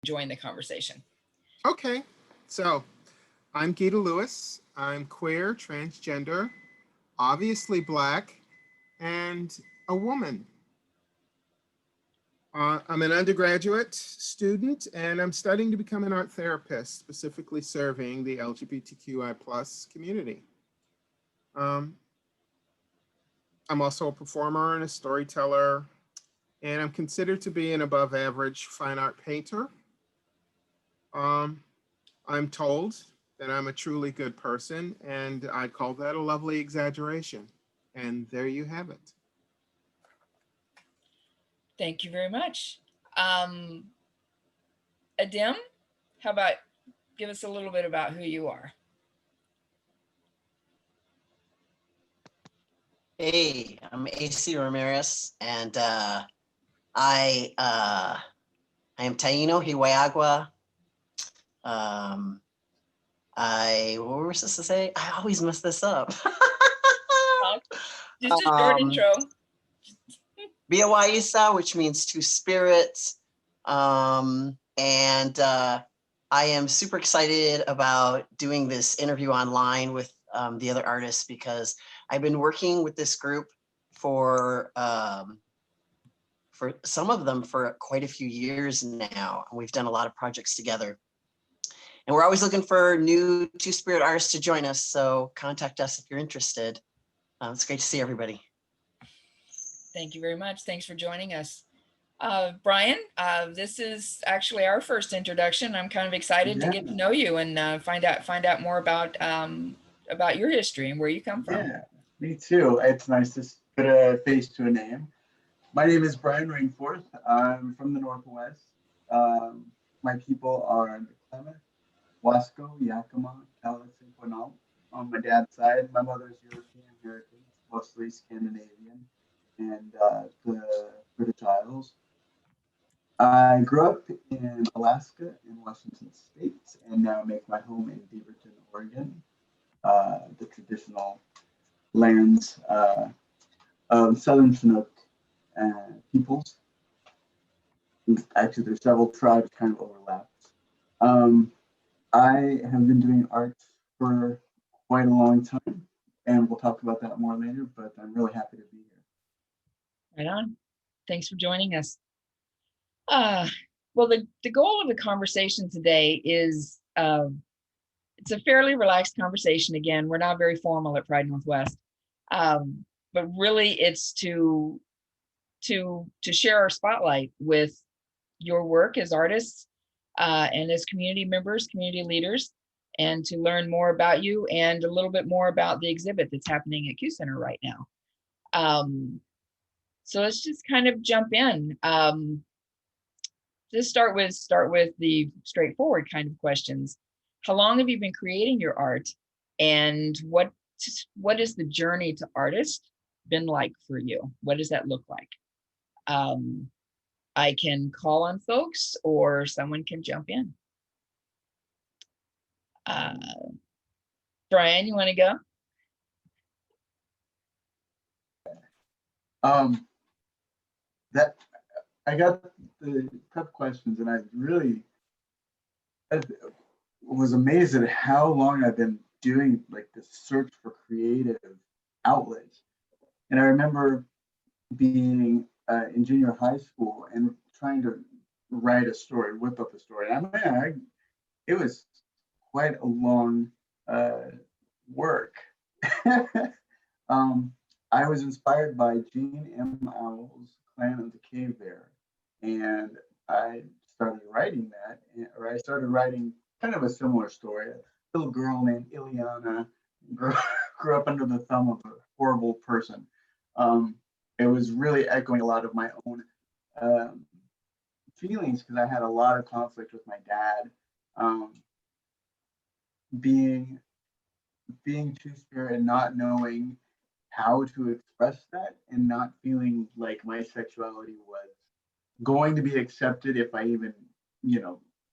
join the conversation. Okay, so I'm Gita Lewis. I'm queer, transgender, obviously Black, and a woman. I'm an undergraduate student, and I'm studying to become an art therapist, specifically serving the LGBTQI plus community. Um, I'm also a performer and a storyteller, and I'm considered to be an above average fine art painter. Um, I'm told that I'm a truly good person, and I call that a lovely exaggeration. And there you have it. Thank you very much. Um, Adim, how about give us a little bit about who you are? Hey, I'm AC Ramirez, and I am Taino Hiwayagua. Um, what were we supposed to say? I always mess this up. Just a short intro. BI2S, which means two spirits. And I am super excited about doing this interview online with the other artists because I've been working with this group for some of them for quite a few years now. And we've done a lot of projects together. And we're always looking for new two-spirit artists to join us. So contact us if you're interested. It's great to see everybody. Thank you very much. Thanks for joining us. Brian, this is actually our first introduction. I'm kind of excited to get to know you and find out more about your history and where you come from. Yeah, me too. It's nice to put a face to a name. My name is Brian Rainforth. I'm from the Northwest. My people are the Klamath, Wasco, Yakima, Cowlitz, and Quinault. On my dad's side, my mother's European American, mostly Scandinavian, and the British Isles. I grew up in Alaska and Washington State, and now make my home in Beaverton, Oregon, the traditional lands of Southern Chinook peoples. Actually, there's several tribes kind of overlap. I have been doing art for quite a long time, and we'll talk about that more later, but I'm really happy to be here. Right on. Thanks for joining us. Well, the goal of the conversation today is it's a fairly relaxed conversation. Again, we're not very formal at Pride Northwest, but really it's to share our spotlight with your work as artists and as community members, community leaders, and to learn more about you and a little bit more about the exhibit that's happening at Q Center right now. So let's just kind of jump in. Just start with the straightforward kind of questions. How long have you been creating your art, and what is the journey to artist been like for you? What does that look like? I can call on folks, or someone can jump in. Brian, you want to go? That I got the tough questions, and I was amazed at how long I've been doing like this search for creative outlets. And I remember being in junior high school and trying to write a story, whip up a story. And it was quite a long work. I was inspired by Jean M. Owl's Clan of the Cave Bear, and I started writing that, or I started writing kind of a similar story. A little girl named Ileana grew up under the thumb of a horrible person. It was really echoing a lot of my own feelings because I had a lot of conflict with my dad. Being two-spirit and not knowing how to express that and not feeling like my sexuality was going to be accepted if I even,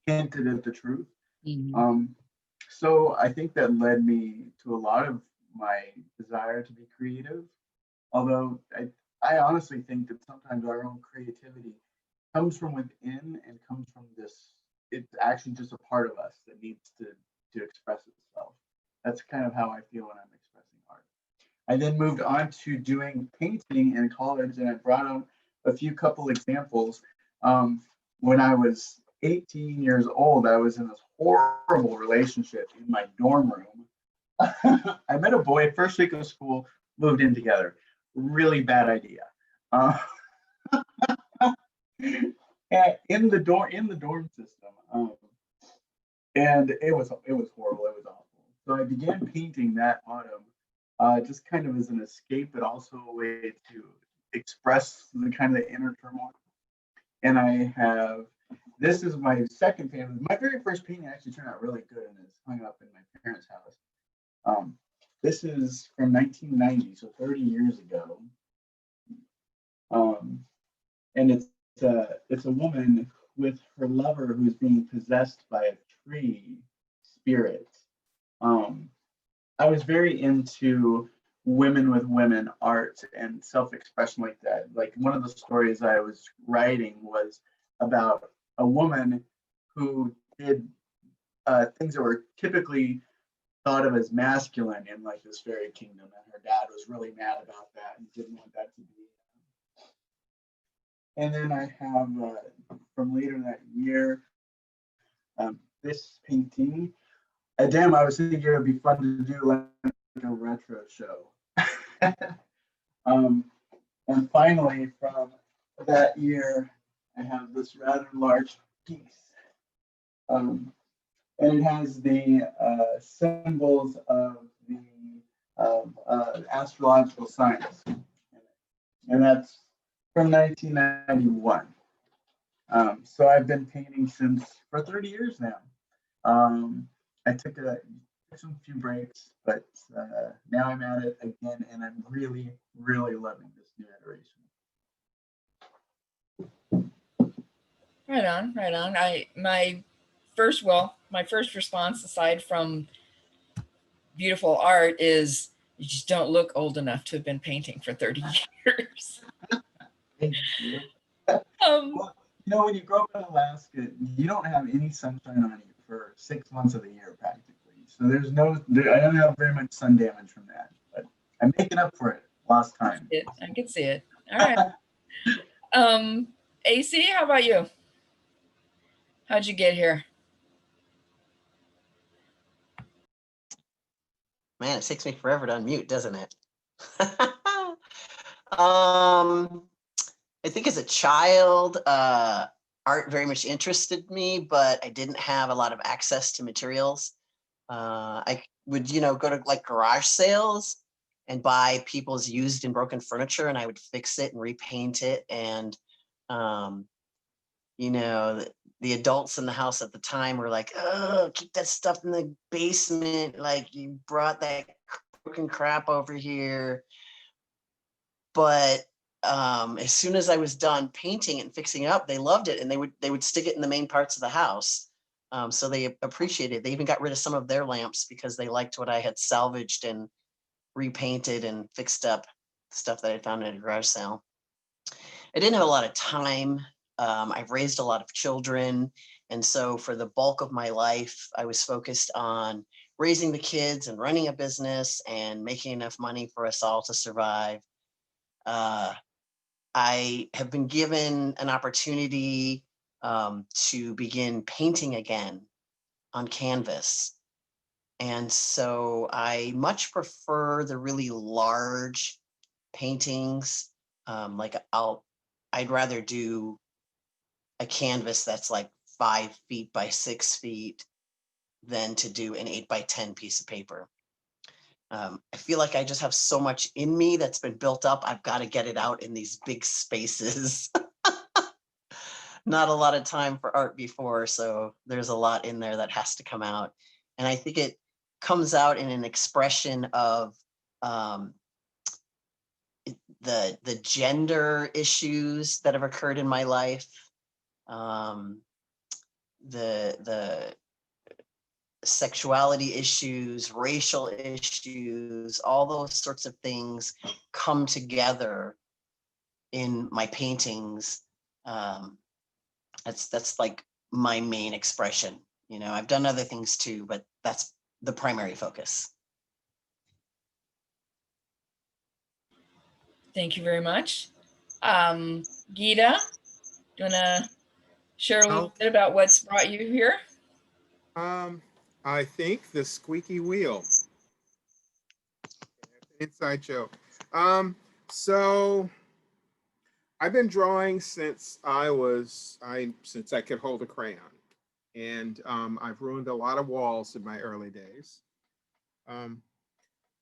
hinted at the truth. Mm-hmm. So I think that led me to a lot of my desire to be creative. Although I honestly think that sometimes our own creativity comes from within and comes from this it's actually just a part of us that needs to express itself. That's kind of how I feel when I'm expressing art. I then moved on to doing painting in college, and I brought up a few couple examples. When I was 18 years old, I was in this horrible relationship in my dorm room. I met a boy first week of school, moved in together. Really bad idea. In the dorm system, and it was horrible. It was awful. So I began painting that autumn, just kind of as an escape, but also a way to express the kind of the inner turmoil. And this is my second painting. My very first painting actually turned out really good, and it's hung up in my parents' house. This is from 1990, so 30 years ago. And it's a woman with her lover who's being possessed by a tree spirit. I was very into women with women art and self-expression like that. Like, one of the stories I was writing was about a woman who did things that were typically thought of as masculine in like this fairy kingdom, and her dad was really mad about that and didn't want that to be. And then I have from later that year, this painting. Damn, I was thinking it would be fun to do like a retro show. And finally, from that year, I have this rather large piece. And it has the symbols of the astrological signs. And that's from 1991. So I've been painting for 30 years now. I took some few breaks, but now I'm at it again, and I'm really, really loving this new iteration. Right on, right on. My first response, aside from beautiful art, is you just don't look old enough to have been painting for 30 years. Thank you. Well, when you grow up in Alaska, you don't have any sunshine on you for 6 months of the year practically. So I don't have very much sun damage from that, but I'm making up for it last time. I can see it. All right. AC, how about you? How'd you get here? Man, it takes me forever to unmute, doesn't it? I think as a child, art very much interested me, but I didn't have a lot of access to materials. I would, go to like garage sales and buy people's used and broken furniture, and I would fix it and repaint it. And, the adults in the house at the time were like, "Oh, keep that stuff in the basement. Like, you brought that broken crap over here." But as soon as I was done painting and fixing it up, they loved it, and they would stick it in the main parts of the house. So they appreciated it. They even got rid of some of their lamps because they liked what I had salvaged and repainted and fixed up stuff that I found at a garage sale. I didn't have a lot of time. I've raised a lot of children. And so for the bulk of my life, I was focused on raising the kids and running a business and making enough money for us all to survive. I have been given an opportunity to begin painting again on canvas. And so I much prefer the really large paintings. I'd rather do a canvas that's like 5 feet by 6 feet than to do an 8 by 10 piece of paper. I feel like I just have so much in me that's been built up. I've got to get it out in these big spaces. Not a lot of time for art before, so there's a lot in there that has to come out. And I think it comes out in an expression of the gender issues that have occurred in my life, the sexuality issues, racial issues, all those sorts of things come together in my paintings. That's like my main expression. You know, I've done other things too, but that's the primary focus. Thank you very much. Gita, do you want to share a little bit about what's brought you here? I think the squeaky wheel. Inside joke. So I've been drawing since since I could hold a crayon, and I've ruined a lot of walls in my early days.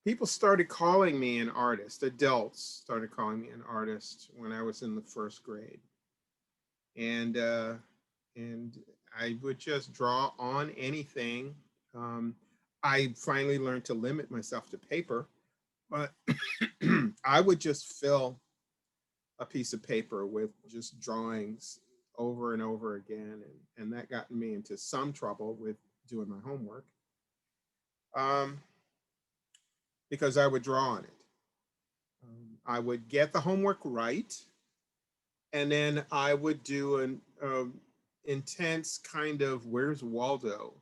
People started calling me an artist. Adults started calling me an artist when I was in the first grade, and I would just draw on anything. I finally learned to limit myself to paper, but I would just fill a piece of paper with just drawings over and over again, and that got me into some trouble with doing my homework, because I would draw on it. I would get the homework right, and then I would do an intense kind of Where's Waldo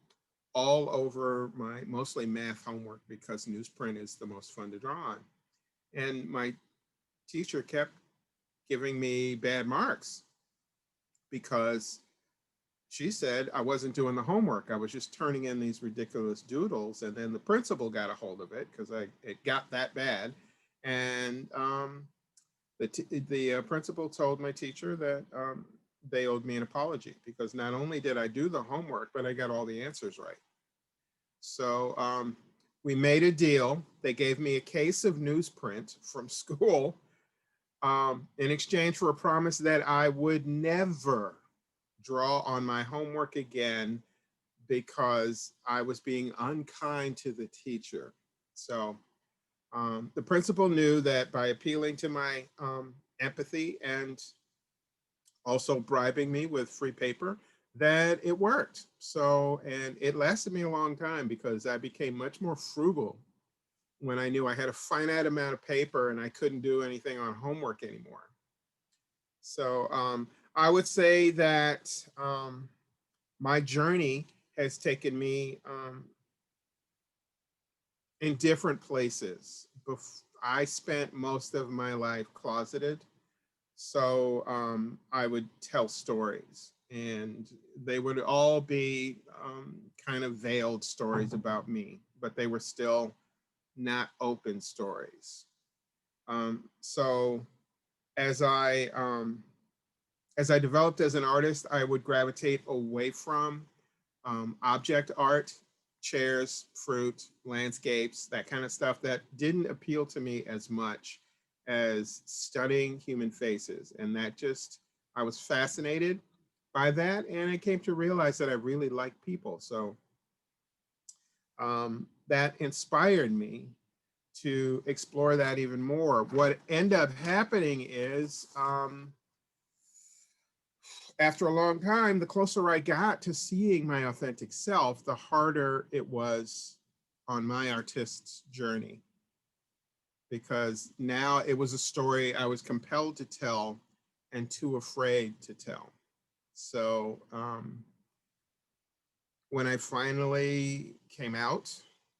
all over my mostly math homework, because newsprint is the most fun to draw on. And my teacher kept giving me bad marks because she said I wasn't doing the homework. I was just turning in these ridiculous doodles, and then the principal got a hold of it because it got that bad. And the principal told my teacher that they owed me an apology, because not only did I do the homework, but I got all the answers right. So we made a deal. They gave me a case of newsprint from school in exchange for a promise that I would never draw on my homework again because I was being unkind to the teacher. So the principal knew that by appealing to my empathy and also bribing me with free paper, that it worked. So, and it lasted me a long time because I became much more frugal when I knew I had a finite amount of paper and I couldn't do anything on homework anymore. So I would say that my journey has taken me in different places. I spent most of my life closeted. So I would tell stories, and they would all be kind of veiled stories about me, but they were still not open stories. So as I developed as an artist, I would gravitate away from object art, chairs, fruit, landscapes, that kind of stuff that didn't appeal to me as much as studying human faces. And that just, I was fascinated by that. And I came to realize that I really like people. So that inspired me to explore that even more. What ended up happening is, after a long time, the closer I got to seeing my authentic self, the harder it was on my artist's journey. Because now it was a story I was compelled to tell and too afraid to tell. So when I finally came out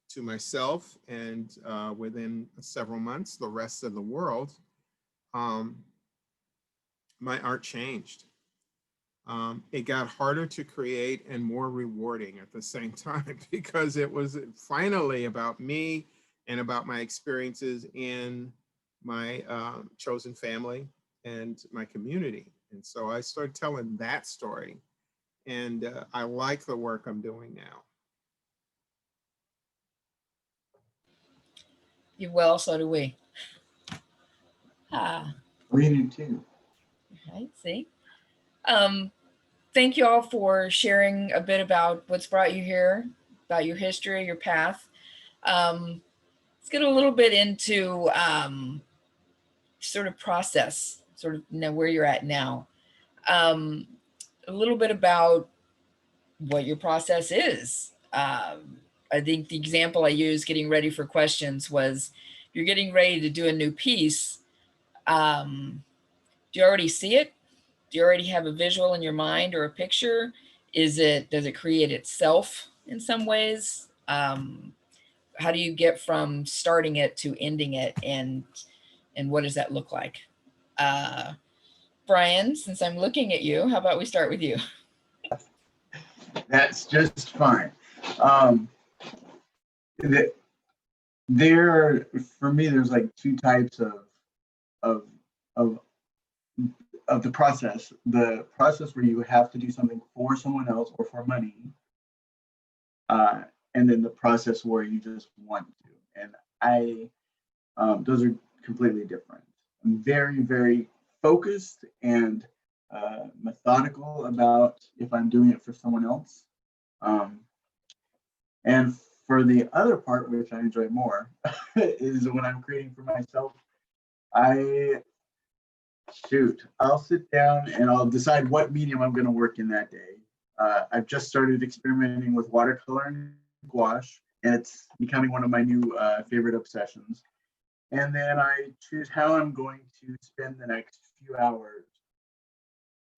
to myself and within several months, the rest of the world, my art changed. It got harder to create and more rewarding at the same time, because it was finally about me and about my experiences in my chosen family and my community. And so I started telling that story, and I like the work I'm doing now. Well, so do we. We do too. I see. Thank you all for sharing a bit about what's brought you here, about your history, your path. Let's get a little bit into sort of process, sort of where you're at now. A little bit about what your process is. I think the example I used getting ready for questions was, you're getting ready to do a new piece. Do you already see it? Do you already have a visual in your mind or a picture? does it create itself in some ways? How do you get from starting it to ending it, and what does that look like? Brian, since I'm looking at you, how about we start with you? That's just fine. The, there, for me, there's like two types of of of the process. The process where you have to do something for someone else or for money, and then the process where you just want to. And those are completely different. I'm very, very focused and methodical about if I'm doing it for someone else. And for the other part, which I enjoy more, is when I'm creating for myself. I'll sit down and I'll decide what medium I'm going to work in that day. I've just started experimenting with watercolor and gouache, and it's becoming one of my new favorite obsessions. And then I choose how I'm going to spend the next few hours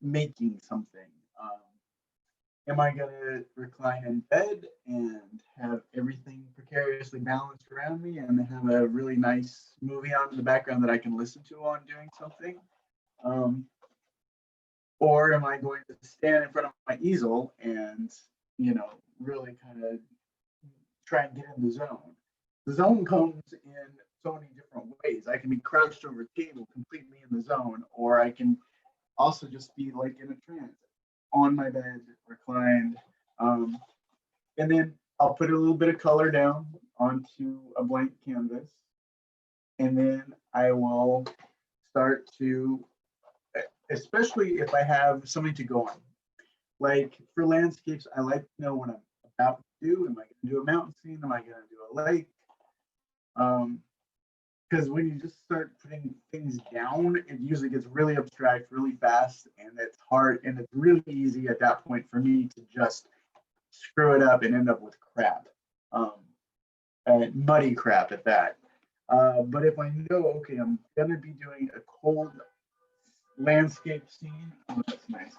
making something. Am I going to recline in bed and have everything precariously balanced around me and have a really nice movie on in the background that I can listen to while I'm doing something? Or am I going to stand in front of my easel and, really kind of try and get in the zone? The zone comes in so many different ways. I can be crouched over a table completely in the zone, or I can also just be like in a trance on my bed, reclined. And then I'll put a little bit of color down onto a blank canvas. And then I will start to, especially if I have something to go on. Like for landscapes, I like to know what I'm about to do. Am I going to do a mountain scene? Am I going to do a lake? Because when you just start putting things down, it usually gets really abstract really fast, and it's hard, and it's really easy at that point for me to just screw it up and end up with crap, and muddy crap at that. But if I know, okay, I'm gonna be doing a cold landscape scene, oh, that's nice.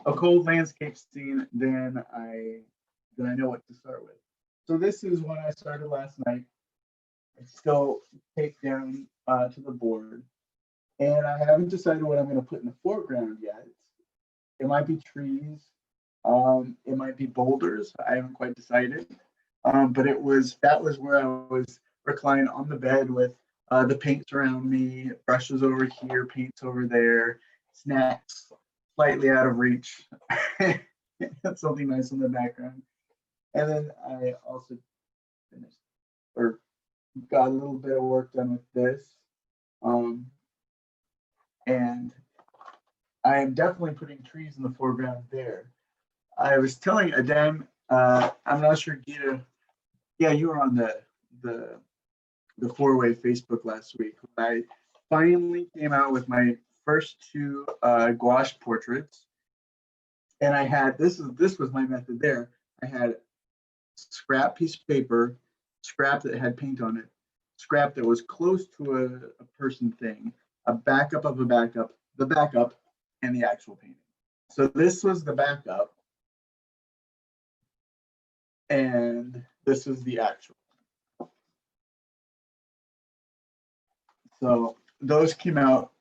A cold landscape scene, then I know what to start with. So this is what I started last night. I still take down to the board, and I haven't decided what I'm going to put in the foreground yet. It might be trees, it might be boulders. I haven't quite decided, but that was where I was reclined on the bed with the paints around me, brushes over here, paints over there, snacks slightly out of reach, something nice in the background, and then I also finished or got a little bit of work done with this. And I am definitely putting trees in the foreground there. I was telling Adam, I'm not sure, Gita, yeah, you were on the four-way Facebook last week. I finally came out with my first two gouache portraits. And I had, this was my method there. I had scrap piece of paper, scrap that had paint on it, scrap that was close to a person thing, a backup of a backup, the backup, and the actual painting. So this was the backup, and this is the actual. So those came out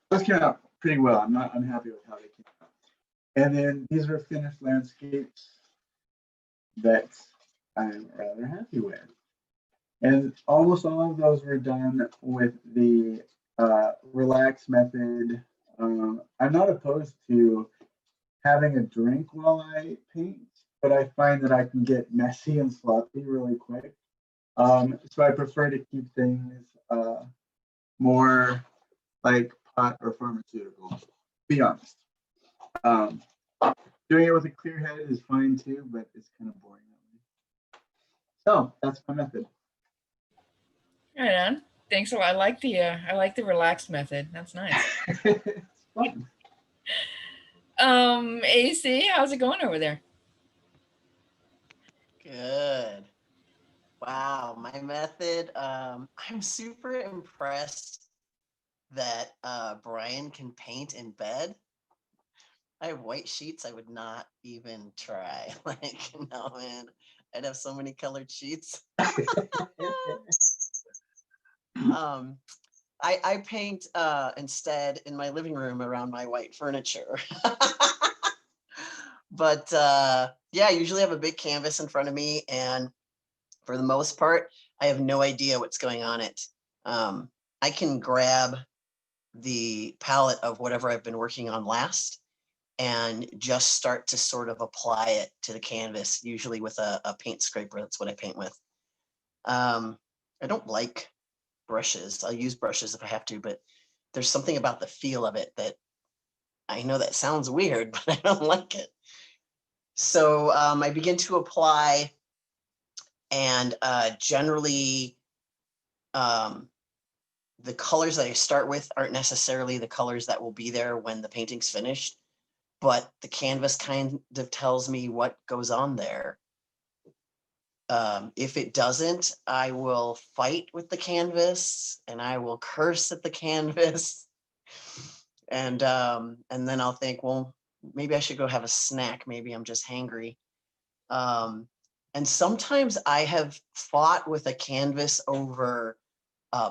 pretty well. I'm not unhappy with how they came out. And then these are finished landscapes that I'm rather happy with. And almost all of those were done with the relax method. I'm not opposed to having a drink while I paint, but I find that I can get messy and sloppy really quick. So I prefer to keep things more like pot or pharmaceutical, to be honest. Doing it with a clear head is fine too, but it's kind of boring. So that's my method. Right on. Thanks a lot. I like the relaxed method. That's nice. It's fun. AC, how's it going over there? Good. Wow, my method. I'm super impressed that Brian can paint in bed. I have white sheets. I would not even try. Like, no, man, I'd have so many colored sheets. I paint instead in my living room around my white furniture. But yeah, I usually have a big canvas in front of me, and for the most part, I have no idea what's going on it. I can grab the palette of whatever I've been working on last and just start to sort of apply it to the canvas, usually with a paint scraper. That's what I paint with. I don't like brushes. I'll use brushes if I have to, but there's something about the feel of it that I know that sounds weird, but I don't like it. So I begin to apply, and generally the colors that I start with aren't necessarily the colors that will be there when the painting's finished, but the canvas kind of tells me what goes on there. If it doesn't, I will fight with the canvas and I will curse at the canvas. And then I'll think, well, maybe I should go have a snack. Maybe I'm just hangry. And sometimes I have fought with a canvas over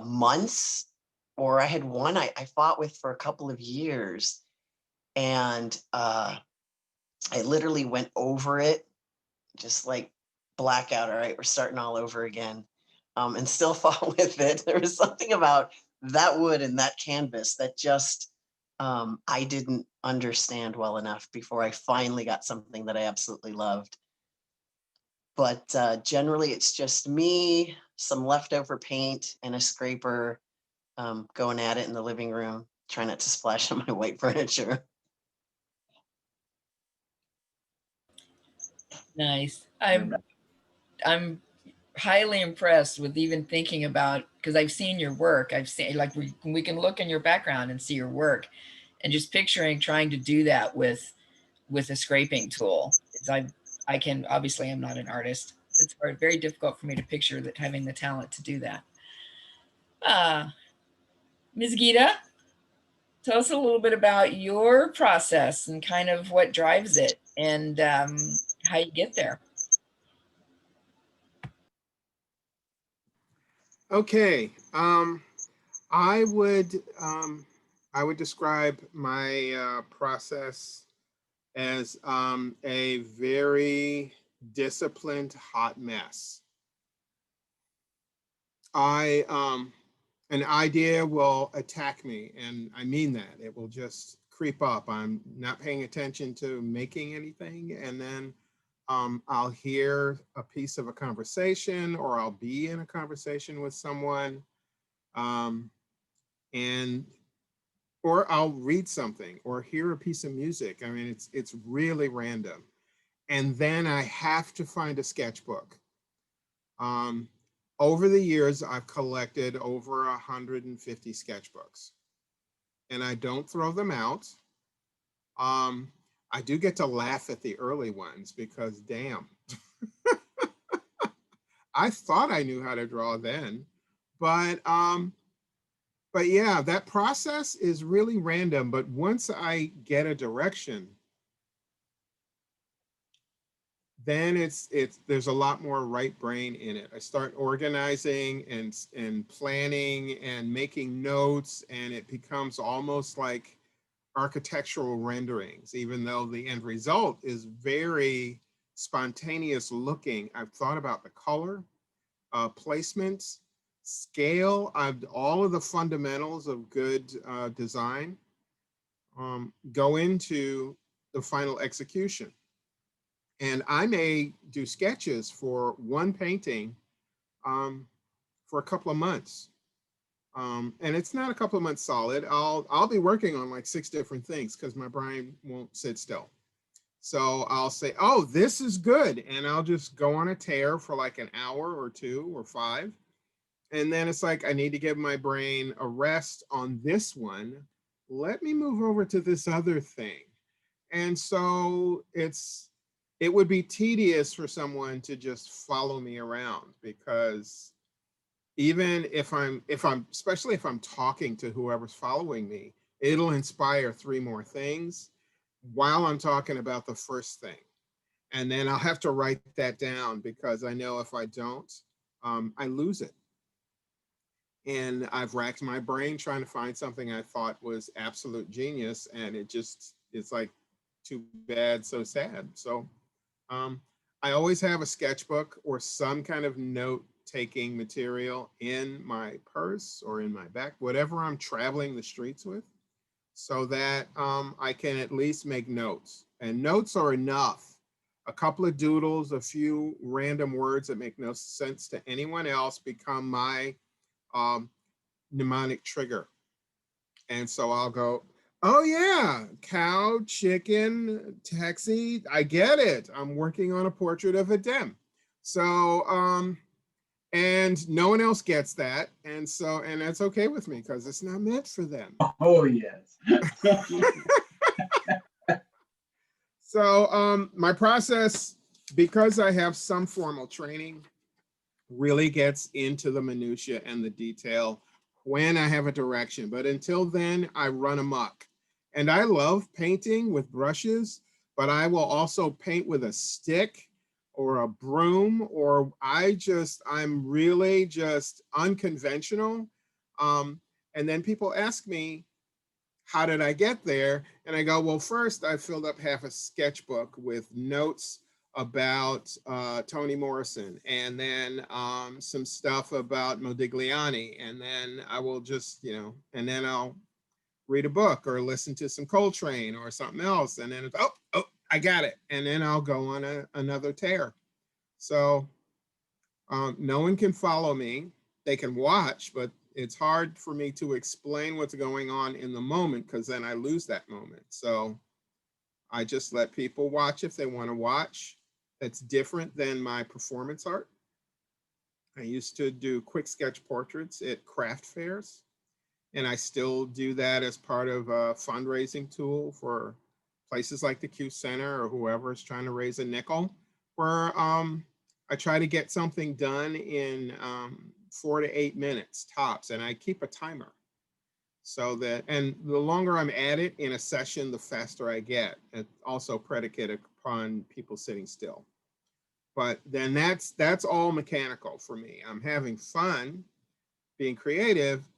months, or I had one I fought with for a couple of years, and I literally went over it, just like blackout. All right, we're starting all over again, and still fought with it. There was something about that wood and that canvas that just I didn't understand well enough before I finally got something that I absolutely loved. But generally, it's just me, some leftover paint, and a scraper going at it in the living room, trying not to splash on my white furniture. Nice. I'm highly impressed with even thinking about, because I've seen your work. I've seen, like, we can look in your background and see your work, and just picturing trying to do that with a scraping tool. I can, obviously I'm not an artist. It's very difficult for me to picture that having the talent to do that. Ms. Gita, tell us a little bit about your process and kind of what drives it, and how you get there. Okay, I would describe my process as a very disciplined hot mess. An idea will attack me, and I mean that. It will just creep up. I'm not paying attention to making anything, and then I'll hear a piece of a conversation, or I'll be in a conversation with someone, or I'll read something or hear a piece of music. I mean, it's really random. And then I have to find a sketchbook. Over the years, I've collected over 150 sketchbooks, and I don't throw them out. I do get to laugh at the early ones because, damn, I thought I knew how to draw then, but yeah, that process is really random. But once I get a direction, then there's a lot more right brain in it. I start organizing and planning and making notes, and it becomes almost like architectural renderings, even though the end result is very spontaneous looking. I've thought about the color, placement, scale, all of the fundamentals of good design go into the final execution. And I may do sketches for one painting for a couple of months. And it's not a couple of months solid. I'll be working on like 6 different things because my brain won't sit still. So I'll say, oh, this is good. And I'll just go on a tear for like an hour or 2 or 5. And then it's like, I need to give my brain a rest on this one. Let me move over to this other thing. And so it would be tedious for someone to just follow me around, because even if I'm especially if I'm talking to whoever's following me, it'll inspire 3 more things. while I'm talking about the first thing. And then I'll have to write that down because I know if I don't, I lose it. And I've racked my brain trying to find something I thought was absolute genius, and it's like too bad, so sad. So I always have a sketchbook or some kind of note-taking material in my purse or in my back, whatever I'm traveling the streets with, so that I can at least make notes. And notes are enough. A couple of doodles, a few random words that make no sense to anyone else become my mnemonic trigger. And so I'll go, oh yeah, cow, chicken, taxi, I get it. I'm working on a portrait of a dem. So, and no one else gets that. And so, and that's okay with me because it's not meant for them. Oh, yes. So my process, because I have some formal training, really gets into the minutia and the detail when I have a direction. But until then, I run amok. And I love painting with brushes, but I will also paint with a stick or a broom, or I'm really just unconventional. And then people ask me, how did I get there? And I go, well, first I filled up half a sketchbook with notes about Toni Morrison, and then some stuff about Modigliani. And then I will just, and then I'll read a book or listen to some Coltrane or something else. And then it's, oh, I got it. And then I'll go on another tear. So no one can follow me. They can watch, but it's hard for me to explain what's going on in the moment because then I lose that moment. So I just let people watch if they want to watch. That's different than my performance art. I used to do quick sketch portraits at craft fairs, and I still do that as part of a fundraising tool for places like the Q Center or whoever is trying to raise a nickel, where I try to get something done in 4 to 8 minutes tops, and I keep a timer so that, and the longer I'm at it in a session, the faster I get. It's also predicated upon people sitting still. But then that's all mechanical for me. I'm having fun being creative,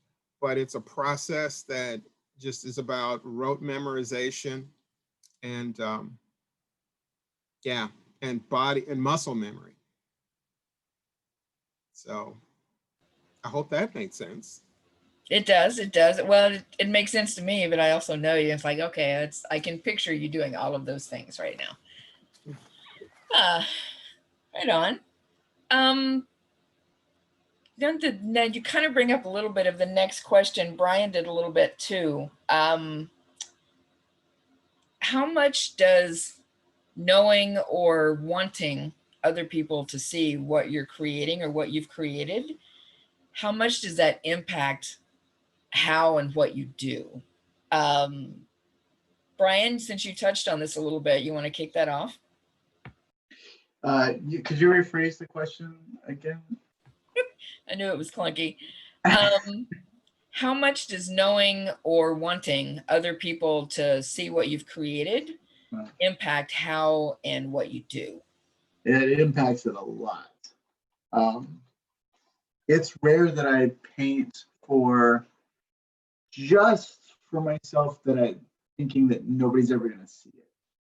but it's a process that just is about rote memorization and and body and muscle memory. So I hope that made sense. It does. Well, it makes sense to me, but I also know you. It's like, okay, I can picture you doing all of those things right now. Right on. Now you kind of bring up a little bit of the next question. Brian did a little bit too. How much does knowing or wanting other people to see what you're creating or what you've created, how much does that impact how and what you do? Brian, since you touched on this a little bit, you want to kick that off? Could you rephrase the question again? I knew it was clunky. How much does knowing or wanting other people to see what you've created impact how and what you do? It impacts it a lot. It's rare that I paint just for myself, that I'm thinking that nobody's ever going to see it.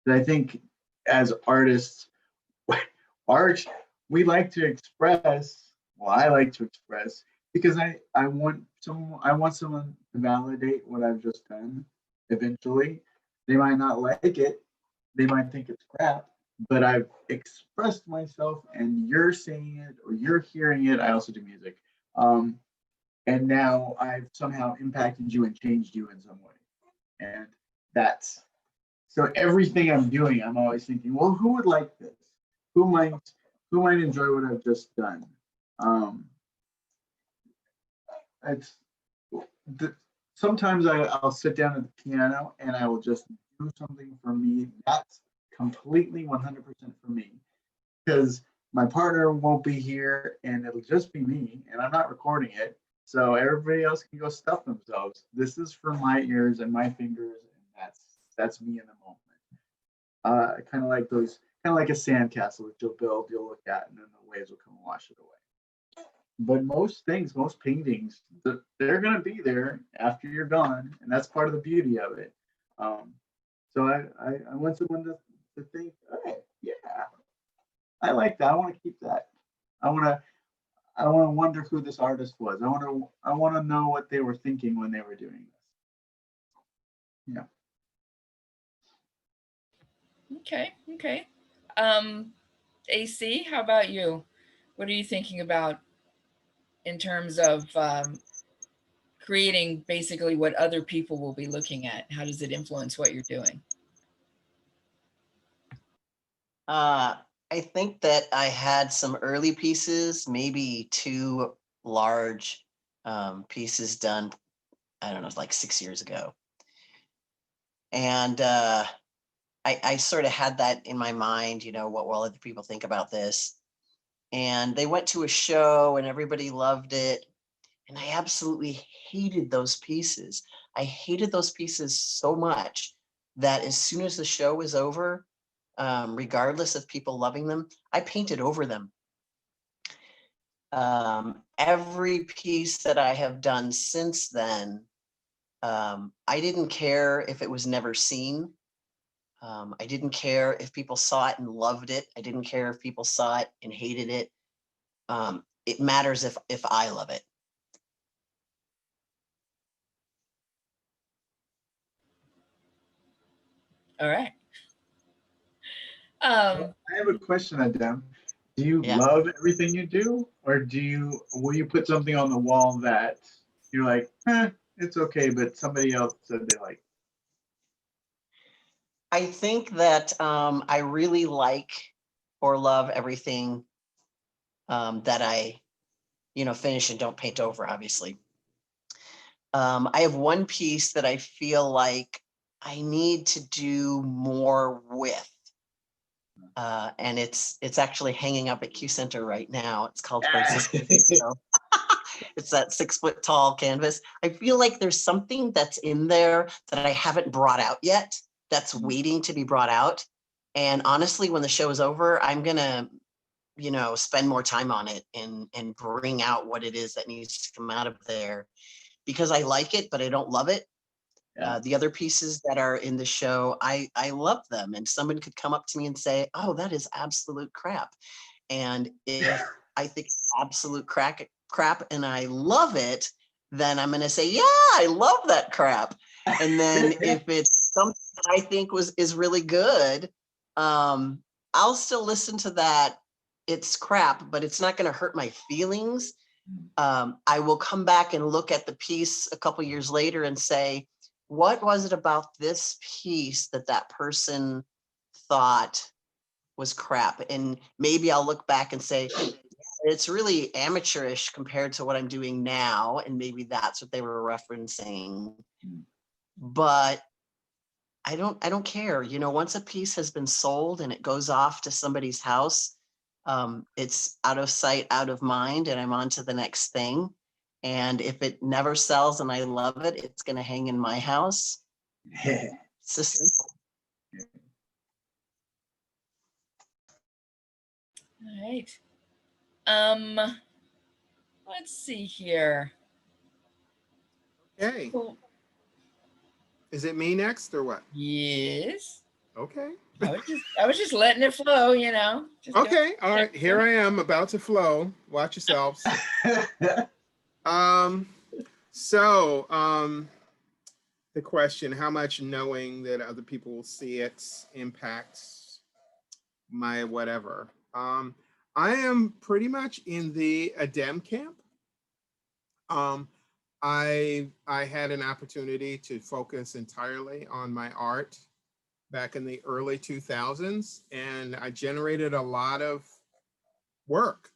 But I think as artists, art, we like to express, well, I like to express, because I want someone to validate what I've just done eventually. They might not like it, they might think it's crap, but I've expressed myself and you're seeing it or you're hearing it. I also do music. And now I've somehow impacted you and changed you in some way. And that's, so everything I'm doing, I'm always thinking, well, who would like this? Who might enjoy what I've just done? Sometimes I'll sit down at the piano and I will just do something for me. That's completely 100% for me, because my partner won't be here and it'll just be me and I'm not recording it. So everybody else can go stuff themselves. This is for my ears and my fingers, and that's me in the moment. kind of like those, kind of like a sandcastle that you'll build, you'll look at, and then the waves will come and wash it away. But most things, most paintings, they're going to be there after you're gone, and that's part of the beauty of it. So I want someone to think, hey, yeah, I like that. I want to keep that. I want to wonder who this artist was. I want to know what they were thinking when they were doing this. Yeah. Okay. AC, how about you? What are you thinking about in terms of creating basically what other people will be looking at? How does it influence what you're doing? I think that I had some early pieces, maybe 2 large pieces done, I don't know, like 6 years ago. And I sort of had that in my mind, you know, what will other people think about this? And they went to a show and everybody loved it. And I absolutely hated those pieces. I hated those pieces so much that as soon as the show was over, regardless of people loving them, I painted over them. Every piece that I have done since then, I didn't care if it was never seen. I didn't care if people saw it and loved it. I didn't care if people saw it and hated it. It matters if I love it. All right. I have a question, Adam. Do you love everything you do, or will you put something on the wall that you're like, it's okay, but somebody else said they like? I think that I really like or love everything that I, finish and don't paint over, obviously. I have one piece that I feel like I need to do more with. And it's actually hanging up at Q Center right now. It's called Francisco. It's that 6 foot tall canvas. I feel like there's something that's in there that I haven't brought out yet, that's waiting to be brought out. And honestly, when the show is over, I'm gonna, spend more time on it and bring out what it is that needs to come out of there, because I like it, but I don't love it. The other pieces that are in the show, I love them, and someone could come up to me and say, "Oh, that is absolute crap." And if I think it's absolute crap and I love it, then I'm going to say, "Yeah, I love that crap." And then if it's something that I think is really good, I'll still listen to that. It's crap, but it's not going to hurt my feelings. I will come back and look at the piece a couple years later and say, what was it about this piece that person thought was crap? And maybe I'll look back and say, it's really amateurish compared to what I'm doing now. And maybe that's what they were referencing. But I don't care. Once a piece has been sold and it goes off to somebody's house, it's out of sight, out of mind, and I'm on to the next thing. And if it never sells and I love it, it's going to hang in my house. It's just simple. All right. Let's see here. Okay. Is it me next or what? Yes. Okay. I was just letting it flow, Okay. All right. Here I am about to flow. Watch yourselves. The question, how much knowing that other people will see it impacts my whatever? I am pretty much in the ADEM camp. I had an opportunity to focus entirely on my art back in the early 2000s, and I generated a lot of work.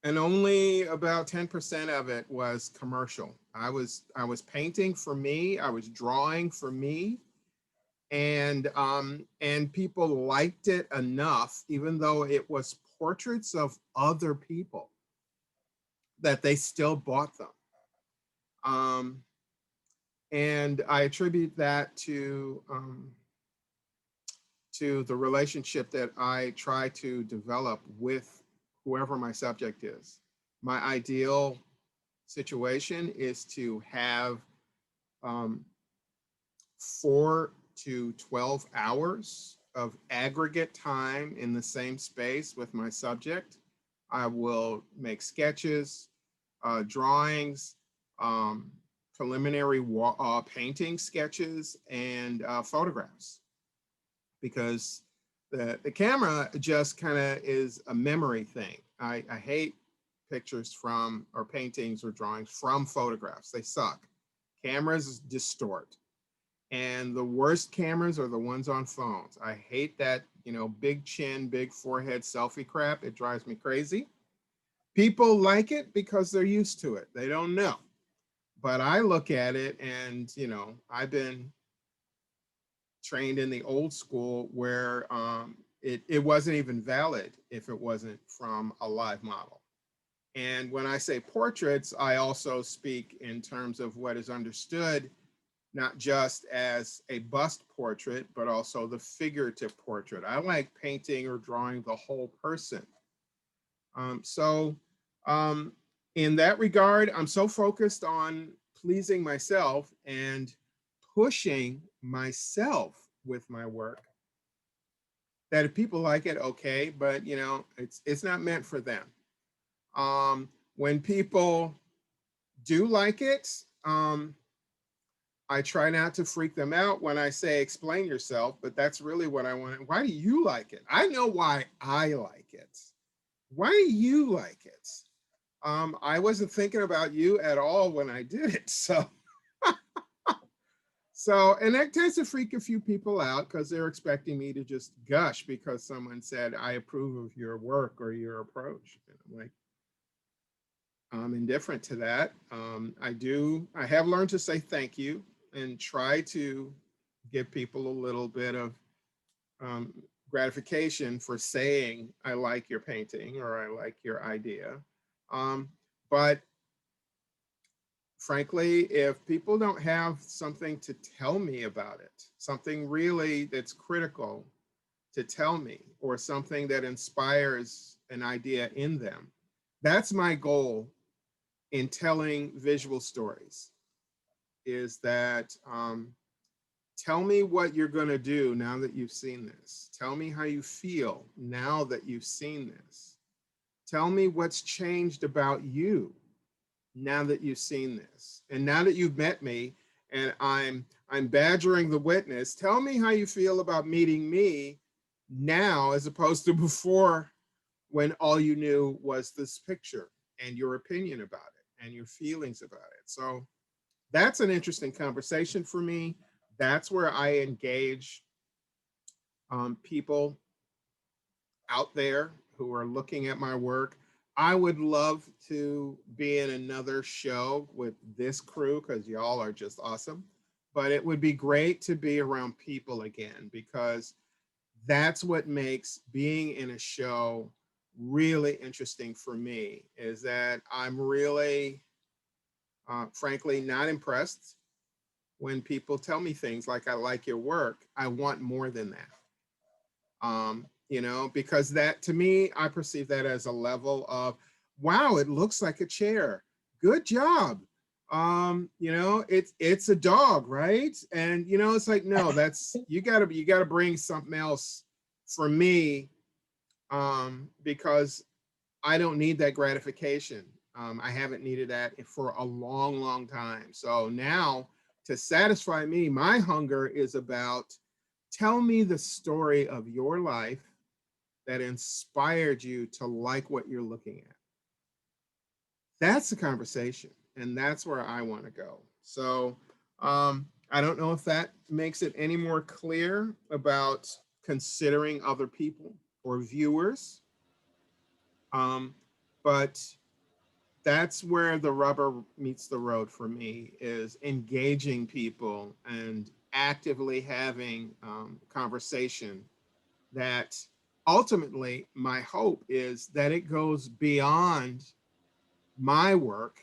And only about 10% of it was commercial. I was painting for me, I was drawing for me, and people liked it enough, even though it was portraits of other people, that they still bought them. And I attribute that to to the relationship that I try to develop with whoever my subject is. My ideal situation is to have 4 to 12 hours of aggregate time in the same space with my subject. I will make sketches, drawings, preliminary painting sketches, and photographs, because the camera just kind of is a memory thing. I hate pictures from, or paintings or drawings from photographs. They suck. Cameras distort. And the worst cameras are the ones on phones. I hate that, you know, big chin, big forehead selfie crap. It drives me crazy. People like it because they're used to it. They don't know. But I look at it and, you know, I've been trained in the old school where it wasn't even valid if it wasn't from a live model. And when I say portraits, I also speak in terms of what is understood not just as a bust portrait, but also the figurative portrait. I like painting or drawing the whole person. In that regard, I'm so focused on pleasing myself and pushing myself with my work that if people like it, okay, but you know, it's not meant for them. When people do like it, I try not to freak them out when I say explain yourself, but that's really what I want. Why do you like it? I know why I like it. Why do you like it? I wasn't thinking about you at all when I did it. So, and that tends to freak a few people out because they're expecting me to just gush because someone said, I approve of your work or your approach. And I'm like, I'm indifferent to that. I have learned to say thank you and try to give people a little bit of gratification for saying, I like your painting or I like your idea. But frankly, if people don't have something to tell me about it, something really that's critical to tell me, or something that inspires an idea in them, that's my goal in telling visual stories, is that tell me what you're going to do now that you've seen this. Tell me how you feel now that you've seen this. Tell me what's changed about you now that you've seen this. And now that you've met me and I'm badgering the witness, tell me how you feel about meeting me now as opposed to before, when all you knew was this picture and your opinion about it and your feelings about it. So that's an interesting conversation for me. That's where I engage people out there who are looking at my work. I would love to be in another show with this crew because y'all are just awesome. But it would be great to be around people again, because that's what makes being in a show really interesting for me, is that I'm really, frankly, not impressed when people tell me things like, I like your work. I want more than that. You know, because that, to me, I perceive that as a level of, wow, it looks like a chair. Good job. You know, it's a dog, right? And you know, it's like, no, that's, you gotta bring something else for me, because I don't need that gratification. I haven't needed that for a long, long time. So now, to satisfy me, my hunger is about, tell me the story of your life that inspired you to like what you're looking at. That's the conversation, and that's where I want to go. So I don't know if that makes it any more clear about considering other people or viewers, but that's where the rubber meets the road for me, is engaging people and actively having conversation that ultimately my hope is that it goes beyond my work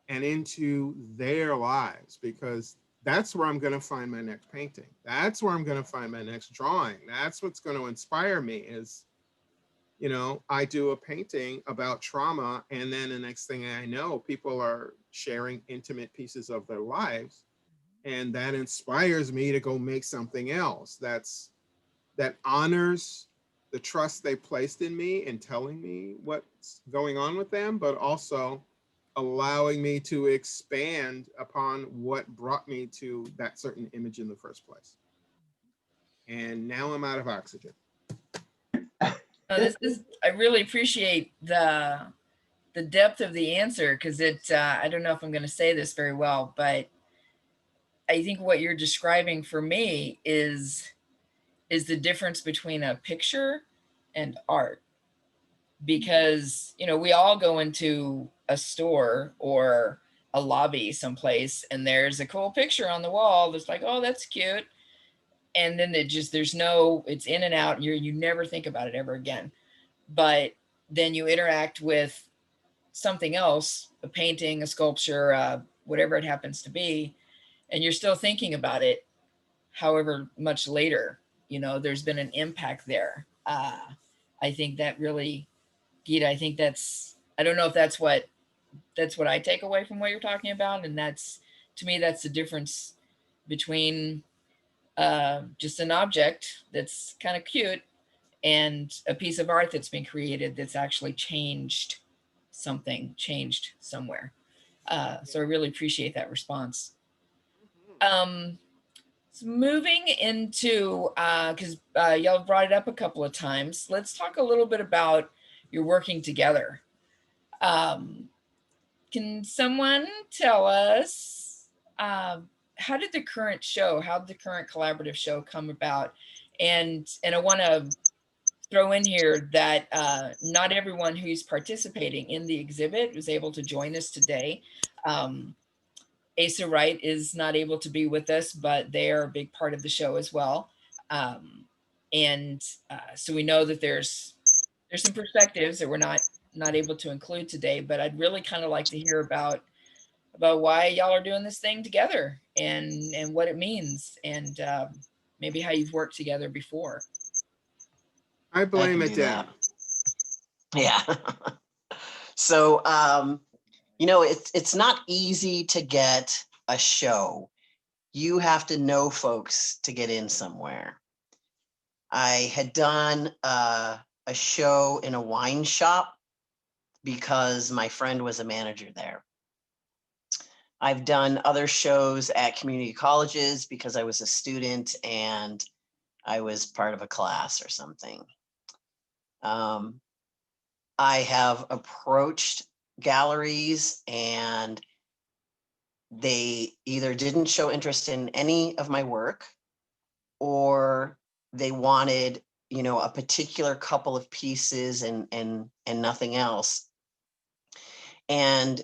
and into their lives, because that's where I'm going to find my next painting. That's where I'm going to find my next drawing. That's what's going to inspire me is, you know, I do a painting about trauma, and then the next thing I know, people are sharing intimate pieces of their lives, and that inspires me to go make something else that honors the trust they placed in me in telling me what's going on with them, but also allowing me to expand upon what brought me to that certain image in the first place. And now I'm out of oxygen. I really appreciate the depth of the answer, because I don't know if I'm going to say this very well, but I think what you're describing for me is the difference between a picture and art. Because, you know, we all go into a store or a lobby someplace and there's a cool picture on the wall that's like, oh, that's cute. And then it's in and out, and you never think about it ever again. But then you interact with something else, a painting, a sculpture, whatever it happens to be, and you're still thinking about it, however much later, you know, there's been an impact there. I think that really, Gita, I think I don't know if that's what I take away from what you're talking about. And to me, that's the difference between just an object that's kind of cute and a piece of art that's been created that's actually changed somewhere. So I really appreciate that response. So moving into, because y'all brought it up a couple of times, let's talk a little bit about your working together. Can someone tell us how did the current collaborative show come about? And I want to throw in here that not everyone who's participating in the exhibit was able to join us today. Asa Wright is not able to be with us, but they are a big part of the show as well. So we know that there's some perspectives that we're not able to include today, but I'd really kind of like to hear about why y'all are doing this thing together and what it means, and maybe how you've worked together before. I blame I it can do down. that. Yeah. So, you know, it's not easy to get a show. You have to know folks to get in somewhere. I had done a show in a wine shop because my friend was a manager there. I've done other shows at community colleges because I was a student and I was part of a class or something. I have approached galleries and they either didn't show interest in any of my work, or they wanted, you know, a particular couple of pieces and nothing else. And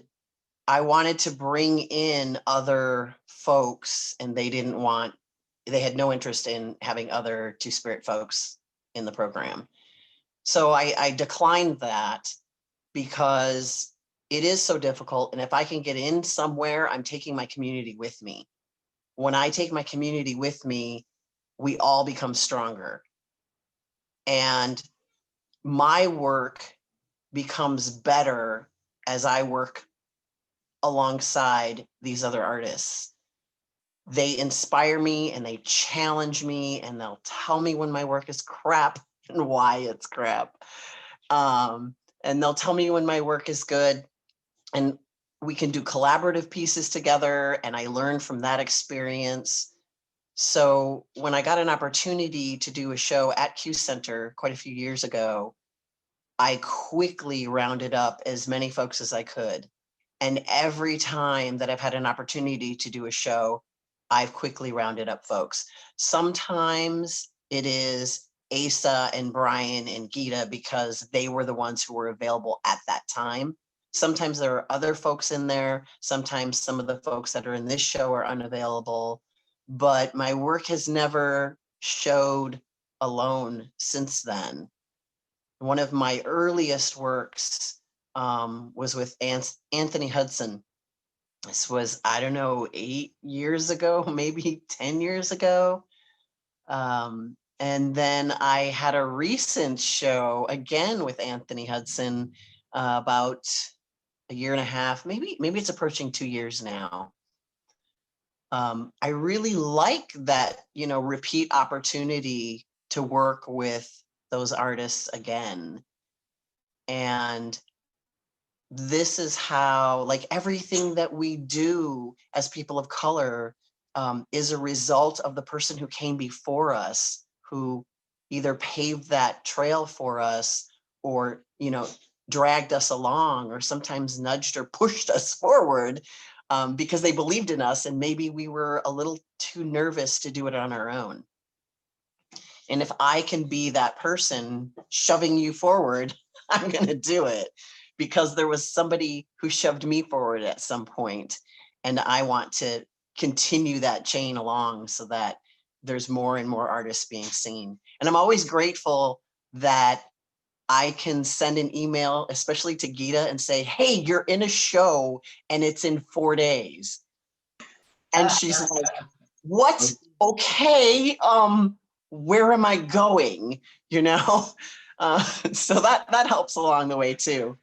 I wanted to bring in other folks, and they had no interest in having other Two-Spirit folks in the program. So I declined that because it is so difficult. And if I can get in somewhere, I'm taking my community with me. When I take my community with me, we all become stronger. And my work becomes better as I work alongside these other artists. They inspire me and they challenge me, and they'll tell me when my work is crap and why it's crap. And they'll tell me when my work is good, and we can do collaborative pieces together, and I learn from that experience. So when I got an opportunity to do a show at Q Center quite a few years ago, I quickly rounded up as many folks as I could. And every time that I've had an opportunity to do a show, I've quickly rounded up folks. Sometimes it is Asa and Brian and Gita because they were the ones who were available at that time. Sometimes there are other folks in there. Sometimes some of the folks that are in this show are unavailable. But my work has never showed alone since then. One of my earliest works was with Anthony Hudson. This was, I don't know, 8 years ago, maybe 10 years ago. And then I had a recent show again with Anthony Hudson about a year and a half, maybe it's approaching 2 years now. I really like that, you know, repeat opportunity to work with those artists again. And this is how, like, everything that we do as people of color is a result of the person who came before us, who either paved that trail for us or, you know, dragged us along, or sometimes nudged or pushed us forward because they believed in us and maybe we were a little too nervous to do it on our own. And if I can be that person shoving you forward, I'm going to do it because there was somebody who shoved me forward at some point, and I want to continue that chain along so that there's more and more artists being seen. And I'm always grateful that I can send an email, especially to Gita, and say, hey, you're in a show and it's in 4 days. And she's like, what? Okay, where am I going? You know? So that helps along the way too.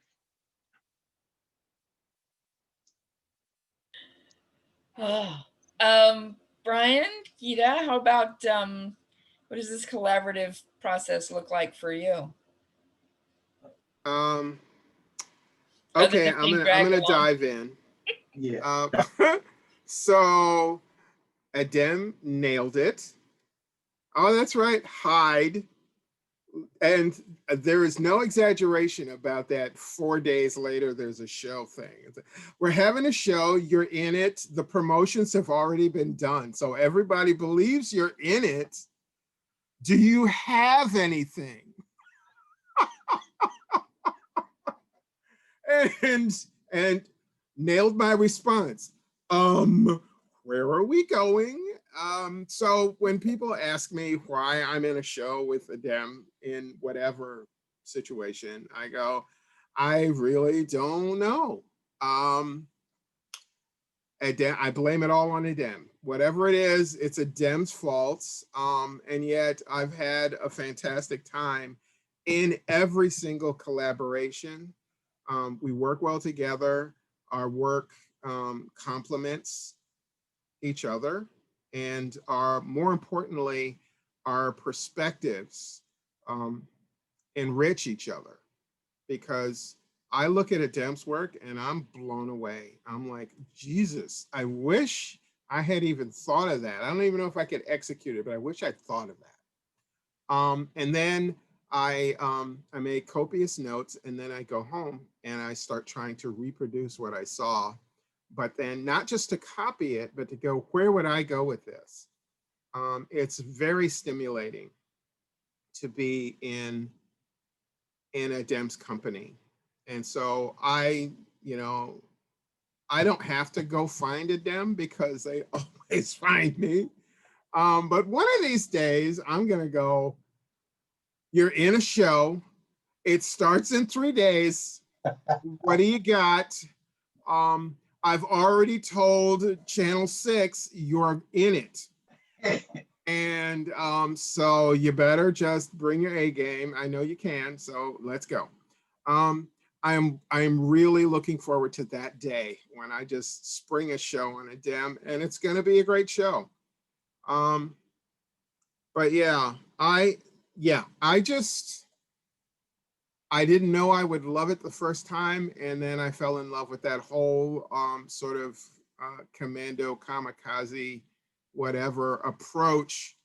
Brian, Gita, how about what does this collaborative process look like for you? Okay, I'm gonna dive in. Yeah. So Adem nailed it. Oh, that's right, hide. And there is no exaggeration about that. 4 days later, there's a show thing. We're having a show, you're in it. The promotions have already been done. So everybody believes you're in it. Do you have anything? and nailed my response. Where are we going? So when people ask me why I'm in a show with Adem in whatever situation, I go, I really don't know. Adem, I blame it all on Adem. Whatever it is, it's Adem's fault. And yet I've had a fantastic time in every single collaboration. We work well together. Our work complements each other, and more importantly, our perspectives enrich each other, because I look at Adem's work and I'm blown away. I'm like, Jesus, I wish I had even thought of that. I don't even know if I could execute it, but I wish I'd thought of that. And then I make copious notes, and then I go home and I start trying to reproduce what I saw, but then not just to copy it, but to go, where would I go with this? It's very stimulating to be in Adem's company. And so I don't have to go find Adem because they always find me. But one of these days I'm gonna go, you're in a show, it starts in 3 days. What do you got? I've already told Channel 6 you're in it. And so you better just bring your A game. I know you can, so let's go. I'm really looking forward to that day when I just spring a show on Adem, and it's gonna be a great show. But yeah, I didn't know I would love it the first time, and then I fell in love with that whole sort of commando kamikaze whatever approach,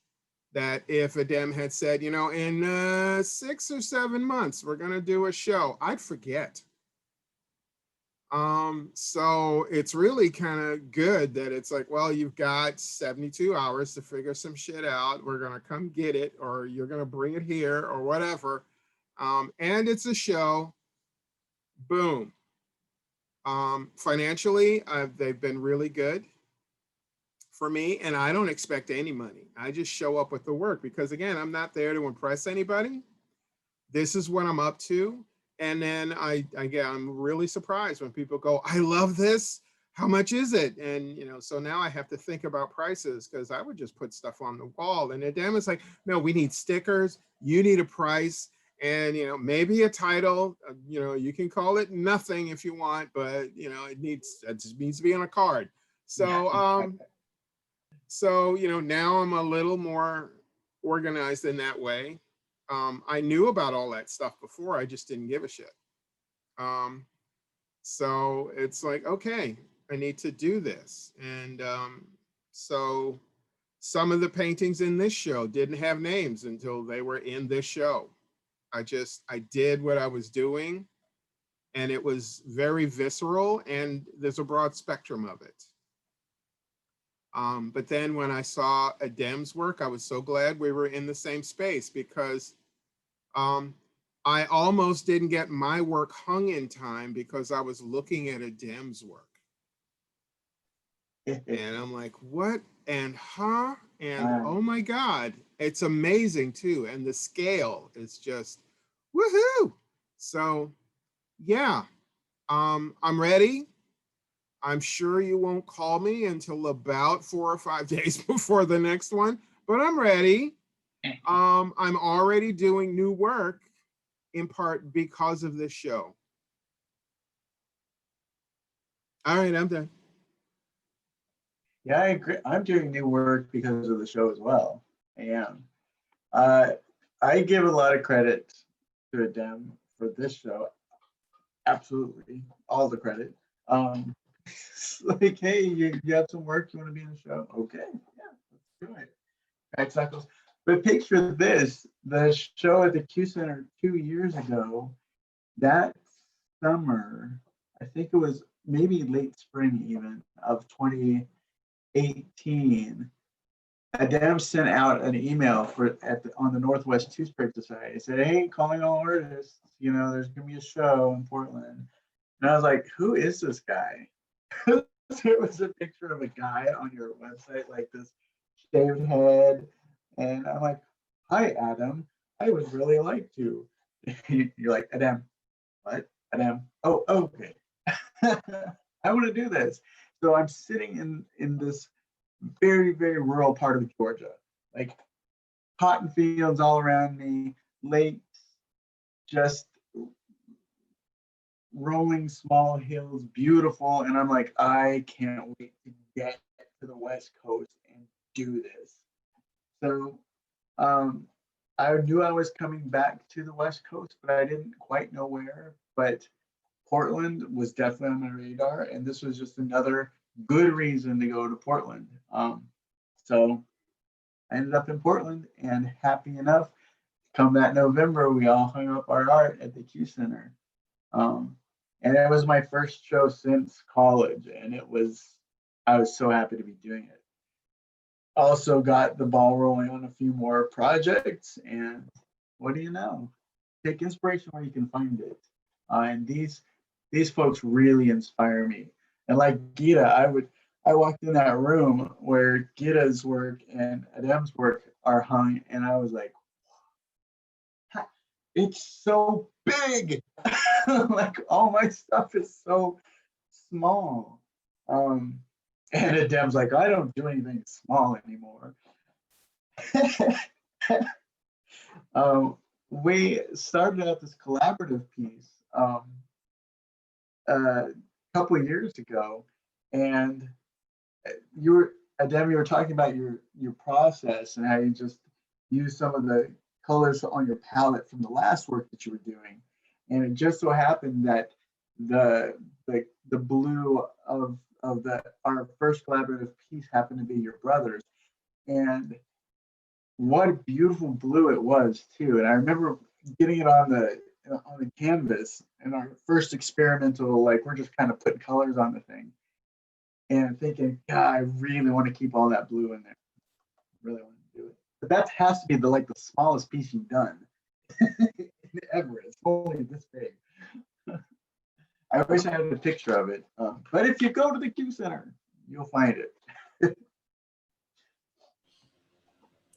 that if Adem had said, you know, in 6 or 7 months we're gonna do a show, I'd forget. So it's really kind of good that it's like, well, you've got 72 hours to figure some shit out. We're gonna come get it, or you're gonna bring it here, or whatever. And it's a show. Boom. Financially, they've been really good for me, and I don't expect any money. I just show up with the work because, again, I'm not there to impress anybody. This is what I'm up to. And then I'm really surprised when people go, I love this. how much is it? And, so now I have to think about prices because I would just put stuff on the wall. And then was like, no, we need stickers. You need a price and, maybe a title, you can call it nothing if you want, but, it just needs to be on a card. So, now I'm a little more organized in that way. I knew about all that stuff before. I just didn't give a shit. So it's like, okay, I need to do this. And so some of the paintings in this show didn't have names until they were in this show. I did what I was doing, and it was very visceral, and there's a broad spectrum of it. But then when I saw Adem's work, I was so glad we were in the same space because I almost didn't get my work hung in time because I was looking at Adem's work. And I'm like, what? And and oh my God, it's amazing too. And the scale is just woohoo. So yeah, I'm ready. I'm sure you won't call me until about 4 or 5 days before the next one, but I'm ready. I'm already doing new work in part because of this show. All right, I'm done. Yeah, I agree. I'm doing new work because of the show as well. I am. I give a lot of credit to Adem for this show. Absolutely, all the credit. It's like, hey, you have some work, you want to be in the show? Okay, yeah, let's do it. Exactly. But picture this, the show at the Q Center 2 years ago, that summer, I think it was maybe late spring even of 2018, Adem sent out an email on the Northwest Two-Spirit Society. It said, hey, calling all artists, there's gonna be a show in Portland. And I was like, who is this guy? There was a picture of a guy on your website, like this shaved head. And I'm like, hi, Adam. I would really like to. You're like, Adem, what? Adem, oh, okay. I want to do this. So I'm sitting in this very, very rural part of Georgia, like cotton fields all around me, lakes, just rolling small hills, beautiful. And I'm like, I can't wait to get to the West Coast and do this. So I knew I was coming back to the West Coast, but I didn't quite know where. But Portland was definitely on my radar, and this was just another good reason to go to Portland. So I ended up in Portland, and happy enough, come that November, we all hung up our art at the Q Center. And it was my first show since college, and I was so happy to be doing it. Also got the ball rolling on a few more projects, and what do you know? Take inspiration where you can find it. And these folks really inspire me. And like Gita, I walked in that room where Gita's work and Adem's work are hung, and I was like, it's so big. Like all my stuff is so small. And Adem's like, I don't do anything small anymore. We started out this collaborative piece a couple of years ago, and Adem, you were talking about your process and how you just use some of the colors on your palette from the last work that you were doing. And it just so happened that the blue of our first collaborative piece happened to be your brother's. And what a beautiful blue it was too. And I remember getting it on the canvas in our first experimental, like we're just kind of putting colors on the thing and thinking, God, I really want to keep all that blue in there. Really want to do it. But that has to be the smallest piece you've done ever. It's only this big. I wish I had a picture of it. But if you go to the Q Center, you'll find it.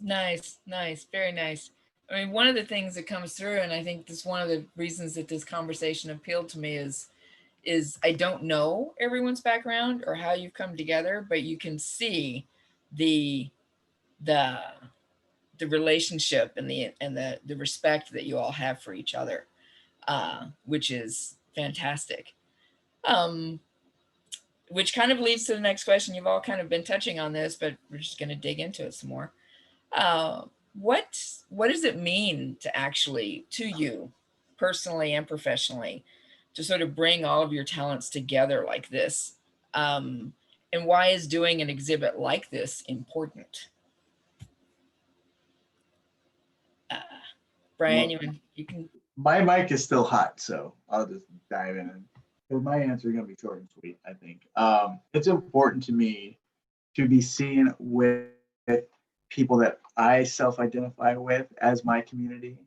Nice, nice, very nice. I mean, one of the things that comes through, and I think this one of the reasons that this conversation appealed to me is I don't know everyone's background or how you've come together, but you can see the relationship and the respect that you all have for each other, which is fantastic. Which kind of leads to the next question. You've all kind of been touching on this, but we're just going to dig into it some more. What does it mean to you personally and professionally to sort of bring all of your talents together like this? And why is doing an exhibit like this important? Brian, Well, you can. my mic is still hot, so I'll just dive in. Because my answer is going to be short and sweet, I think. It's important to me to be seen with people that I self-identify with as my community,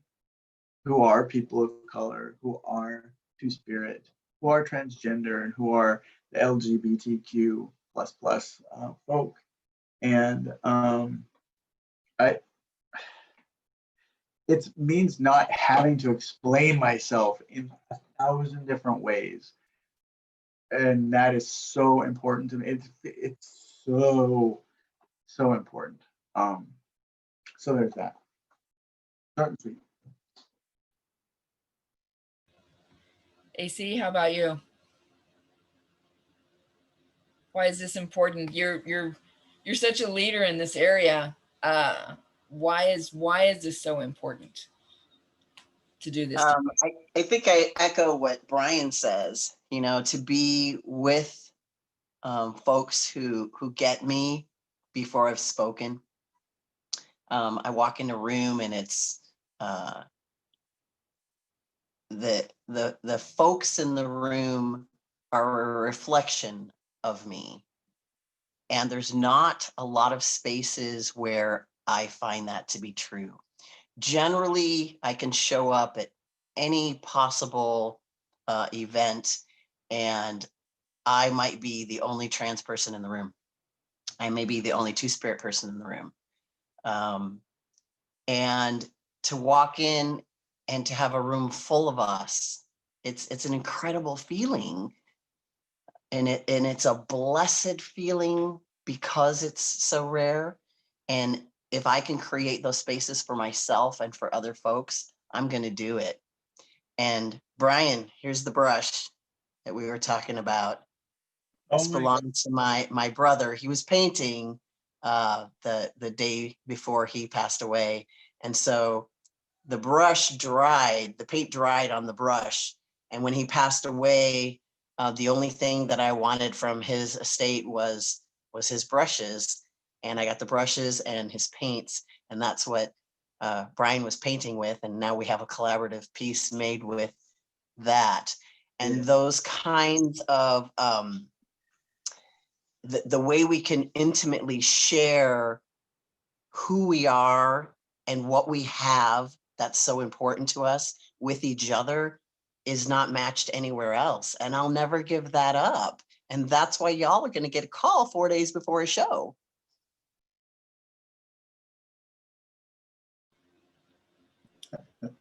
who are people of color, who are Two-Spirit, who are transgender, and who are the LGBTQ plus folk. And it means not having to explain myself in 1,000 different ways. And that is so important to me. It's so important. So there's that. Short and sweet. AC, how about you? Why is this important? You're such a leader in this area. Why is this so important to do this? I think I echo what Brian says, you know, to be with folks who get me before I've spoken. I walk in a room and it's the folks in the room are a reflection of me. And there's not a lot of spaces where I find that to be true. Generally, I can show up at any possible event and I might be the only trans person in the room. I may be the only Two-Spirit person in the room. And to walk in and to have a room full of us, it's an incredible feeling. And it's a blessed feeling because it's so rare. And if I can create those spaces for myself and for other folks, I'm going to do it. And Brian, here's the brush that we were talking about. This belongs to my brother. He was painting the day before he passed away. And so the brush dried, the paint dried on the brush. And when he passed away, the only thing that I wanted from his estate was his brushes. And I got the brushes and his paints. And that's what Brian was painting with. And now we have a collaborative piece made with that. And those kinds of, the way we can intimately share who we are and what we have that's so important to us with each other is not matched anywhere else. And I'll never give that up. And that's why y'all are going to get a call 4 days before a show.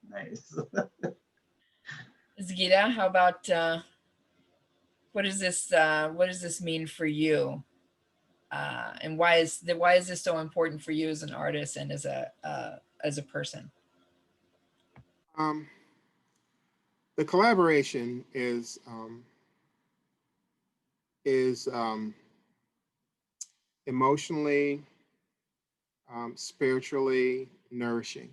Nice. Zgita, how about what does this mean for you? And why is this so important for you as an artist and as a person? The collaboration is emotionally, spiritually nourishing.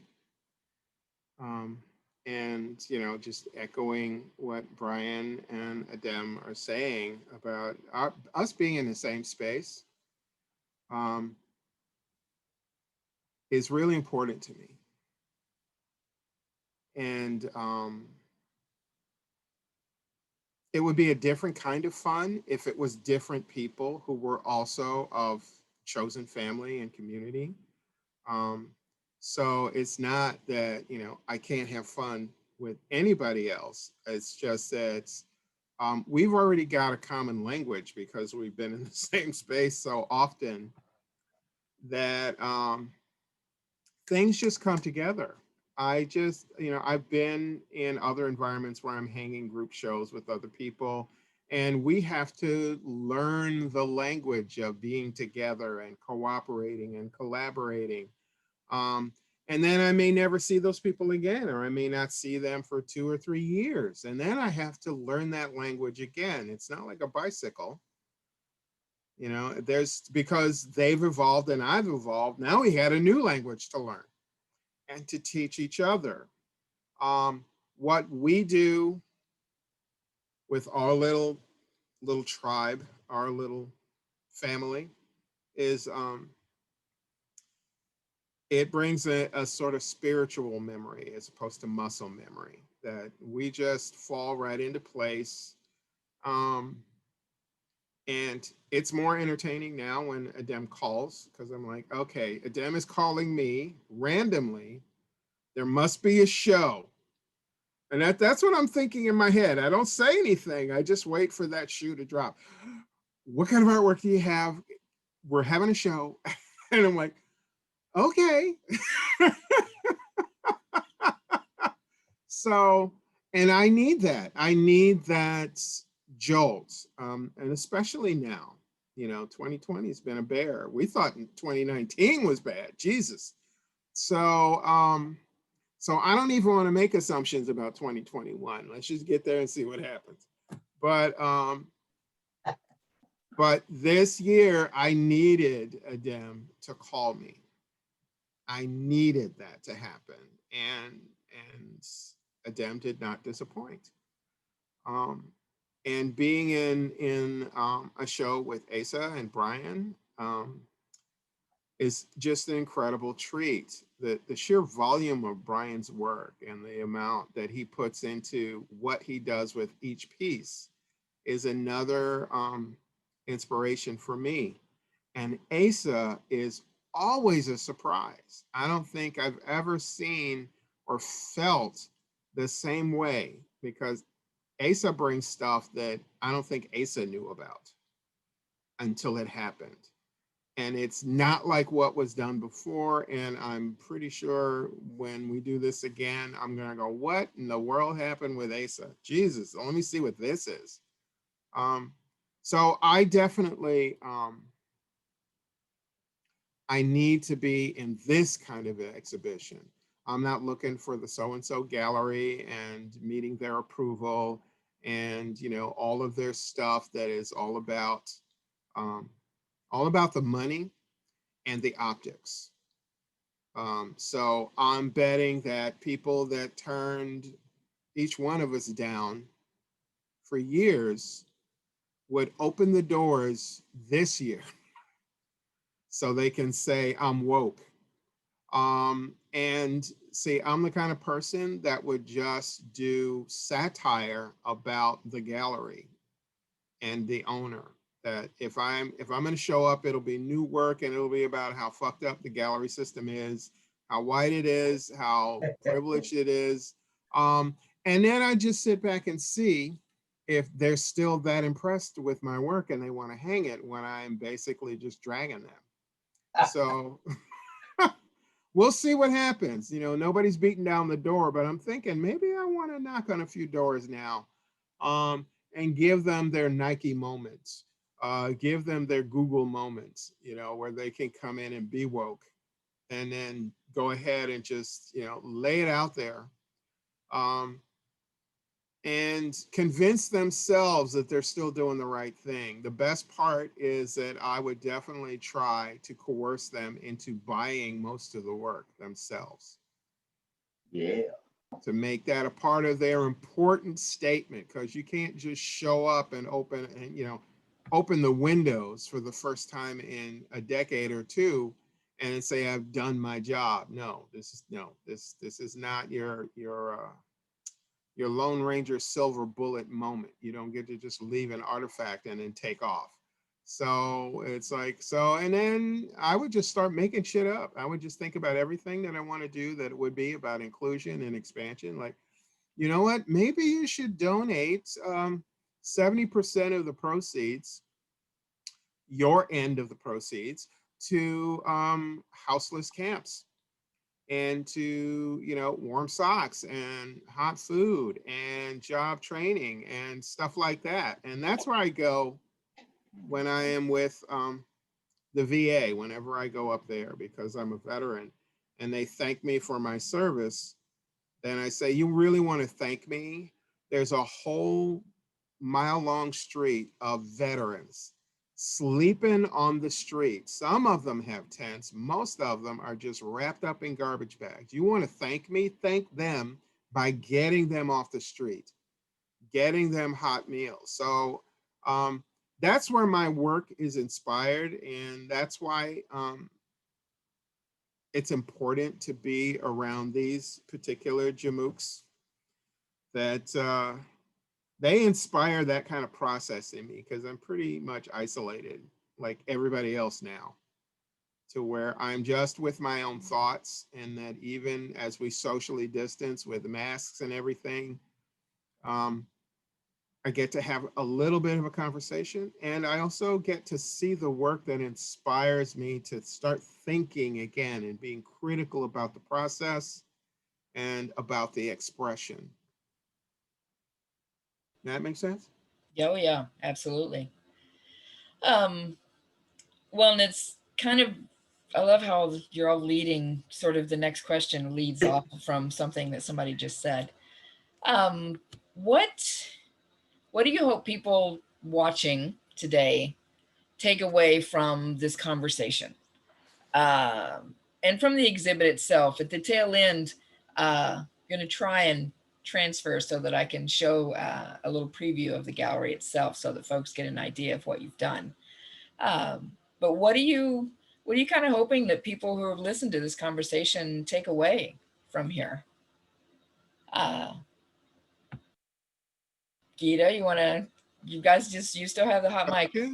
And, you know, just echoing what Brian and Adem are saying about us being in the same space is really important to me. And it would be a different kind of fun if it was different people who were also of chosen family and community. So it's not that, you know, I can't have fun with anybody else. It's just that we've already got a common language because we've been in the same space so often that things just come together. I just, you know, I've been in other environments where I'm hanging group shows with other people And we have to learn the language of being together and cooperating and collaborating. And then I may never see those people again, or I may not see them for 2 or 3 years. And then I have to learn that language again. It's not like a bicycle. You know, because they've evolved and I've evolved. Now we had a new language to learn and to teach each other. What we do with our little tribe, our little family, is it brings a sort of spiritual memory as opposed to muscle memory, that we just fall right into place. And it's more entertaining now when Adem calls, because I'm like, okay, Adem is calling me randomly. There must be a show. And that's what I'm thinking in my head. I don't say anything. I just wait for that shoe to drop. What kind of artwork do you have? We're having a show. And I'm like, okay. So, and I need that. I need that jolt. And especially now, 2020 has been a bear. We thought 2019 was bad. Jesus. So, so I don't even want to make assumptions about 2021. Let's just get there and see what happens. But this year I needed Adem to call me. I needed that to happen, and Adem did not disappoint. And being in a show with Asa and Brian is just an incredible treat. The sheer volume of Brian's work and the amount that he puts into what he does with each piece is another inspiration for me. And Asa is always a surprise. I don't think I've ever seen or felt the same way, because Asa brings stuff that I don't think Asa knew about until it happened. And it's not like what was done before. And I'm pretty sure when we do this again, I'm gonna go, what in the world happened with Asa? Jesus, let me see what this is. So I definitely, I need to be in this kind of an exhibition. I'm not looking for the so-and-so gallery and meeting their approval and, all of their stuff that is all about the money and the optics. So I'm betting that people that turned each one of us down for years would open the doors this year so they can say, I'm woke. And see, I'm the kind of person that would just do satire about the gallery and the owner. That if I'm going to show up, it'll be new work, and it'll be about how fucked up the gallery system is, how white it is, how privileged it is. And then I just sit back and see if they're still that impressed with my work and they want to hang it when I'm basically just dragging them. So we'll see what happens. Nobody's beating down the door, but I'm thinking maybe I want to knock on a few doors now, and give them their Nike moments, give them their Google moments, where they can come in and be woke, and then go ahead and just, lay it out there, and convince themselves that they're still doing the right thing. The best part is that I would definitely try to coerce them into buying most of the work themselves. Yeah. To make that a part of their important statement, because you can't just show up and open the windows for the first time in a decade or two and say, I've done my job. No, this is not your Lone Ranger silver bullet moment. You don't get to just leave an artifact and then take off. So it's like, and then I would just start making shit up. I would just think about everything that I want to do that would be about inclusion and expansion. Like, you know what? Maybe you should donate 70% of the proceeds, your end of the proceeds, to houseless camps. and to, you know, warm socks and hot food and job training and stuff like that. And that's where I go when I am with the VA, whenever I go up there, because I'm a veteran and they thank me for my service. Then I say, you really want to thank me? There's a whole mile-long street of veterans sleeping on the street. Some of them have tents. Most of them are just wrapped up in garbage bags. You want to thank me? Thank them by getting them off the street, getting them hot meals. So that's where my work is inspired, and that's why it's important to be around these particular Jamooks that they inspire that kind of process in me, because I'm pretty much isolated like everybody else now, to where I'm just with my own thoughts, and that even as we socially distance with masks and everything, I get to have a little bit of a conversation, and I also get to see the work that inspires me to start thinking again and being critical about the process and about the expression. That makes sense? Oh yeah, absolutely. Um, well, and it's kind of, I love how you're all leading, sort of the next question leads off from something that somebody just said. Um, what what do you hope people watching today take away from this conversation? And from the exhibit itself, at the tail end, I'm going to try and transfer so that I can show a little preview of the gallery itself, so that folks get an idea of what you've done. But what are you kind of hoping that people who have listened to this conversation take away from here? Uh, Gita, you guys you still have the hot mic. Okay.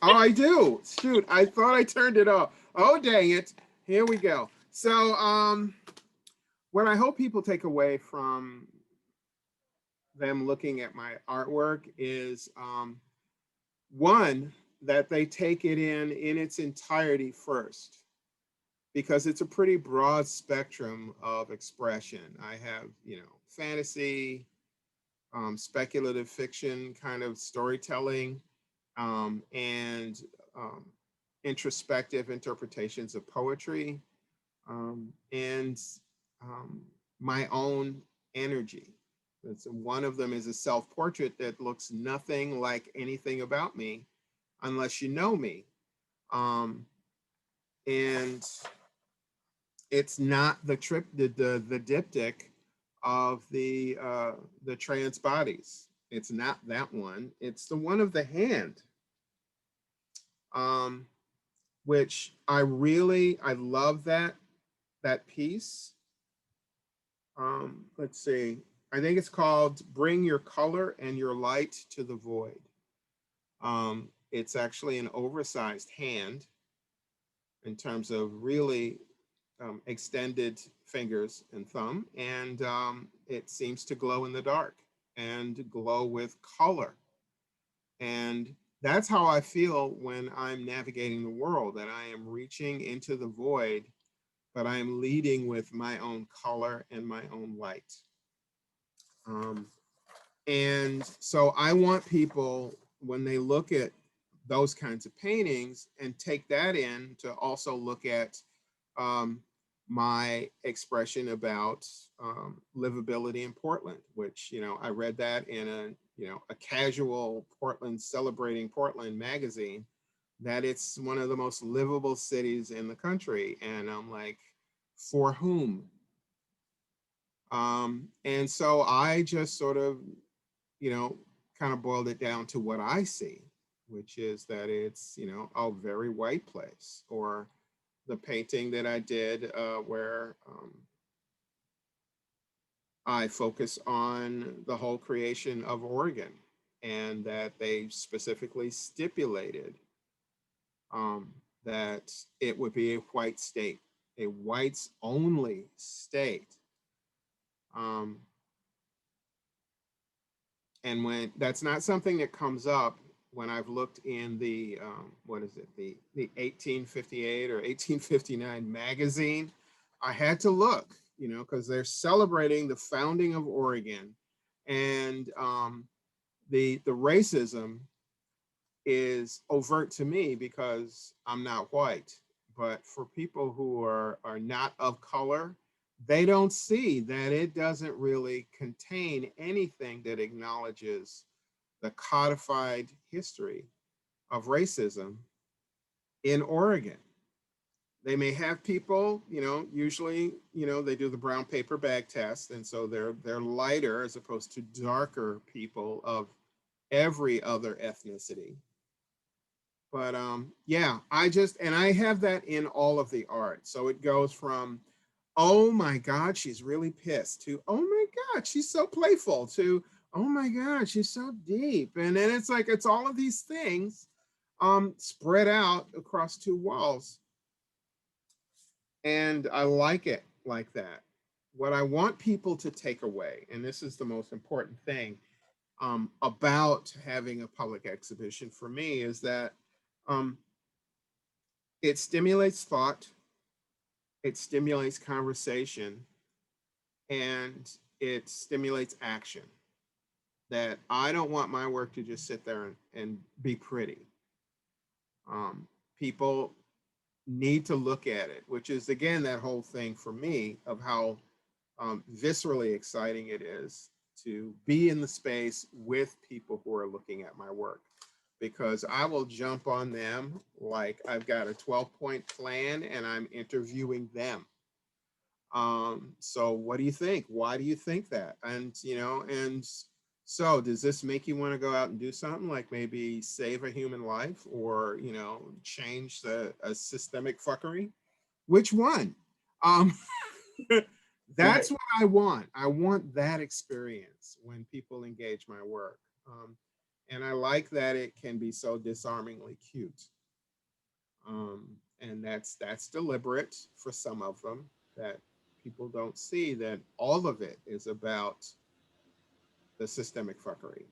Oh, I do. Shoot, I thought I turned it off. Oh, dang it. Here we go. So, what I hope people take away from them looking at my artwork is one, that they take it in its entirety first, because it's a pretty broad spectrum of expression. I have, you know, fantasy, speculative fiction kind of storytelling, and introspective interpretations of poetry, and my own energy. One of them is a self-portrait that looks nothing like anything about me unless you know me. And it's not the diptych of the trans bodies. It's not that one. It's the one of the hand, which I love that piece. Let's see. I think it's called "Bring Your Color and Your Light to the Void." It's actually an oversized hand in terms of really extended fingers and thumb, and it seems to glow in the dark and glow with color. And that's how I feel when I'm navigating the world, that I am reaching into the void, but I am leading with my own color and my own light. And so I want people, when they look at those kinds of paintings, and take that in to also look at my expression about livability in Portland, which, you know, I read that in a casual Portland Celebrating Portland magazine, that it's one of the most livable cities in the country. And I'm like, for whom? And so I just sort of, you know, kind of boiled it down to what I see, which is that it's, you know, a very white place. Or the painting that I did where I focus on the whole creation of Oregon, and that they specifically stipulated that it would be a white state, a whites only state. And when that's not something that comes up when I've looked in the what is it, the 1858 or 1859 magazine I had to look, because they're celebrating the founding of Oregon, and the racism is overt to me because I'm not white. But for people who are not of color, they don't see that it doesn't really contain anything that acknowledges the codified history of racism in Oregon. They may have people, usually, they do the brown paper bag test, and so they're lighter as opposed to darker people of every other ethnicity. But yeah, I have that in all of the art. So it goes from, oh my God, she's really pissed, to, oh my God, she's so playful, to, oh my God, she's so deep. And then it's like, it's all of these things spread out across two walls. And I like it like that. What I want people to take away, and this is the most important thing about having a public exhibition for me, is that it stimulates thought, it stimulates conversation, and it stimulates action. That I don't want my work to just sit there and be pretty. People need to look at it, which is, again, that whole thing for me of how viscerally exciting it is to be in the space with people who are looking at my work, because I will jump on them like I've got a 12-point plan and I'm interviewing them. So what do you think? Why do you think that? And, and so does this make you want to go out and do something like maybe save a human life, or, change a systemic fuckery? Which one? That's what I want. I want that experience when people engage my work. And I like that it can be so disarmingly cute. And that's deliberate for some of them, that people don't see that all of it is about the systemic fuckery.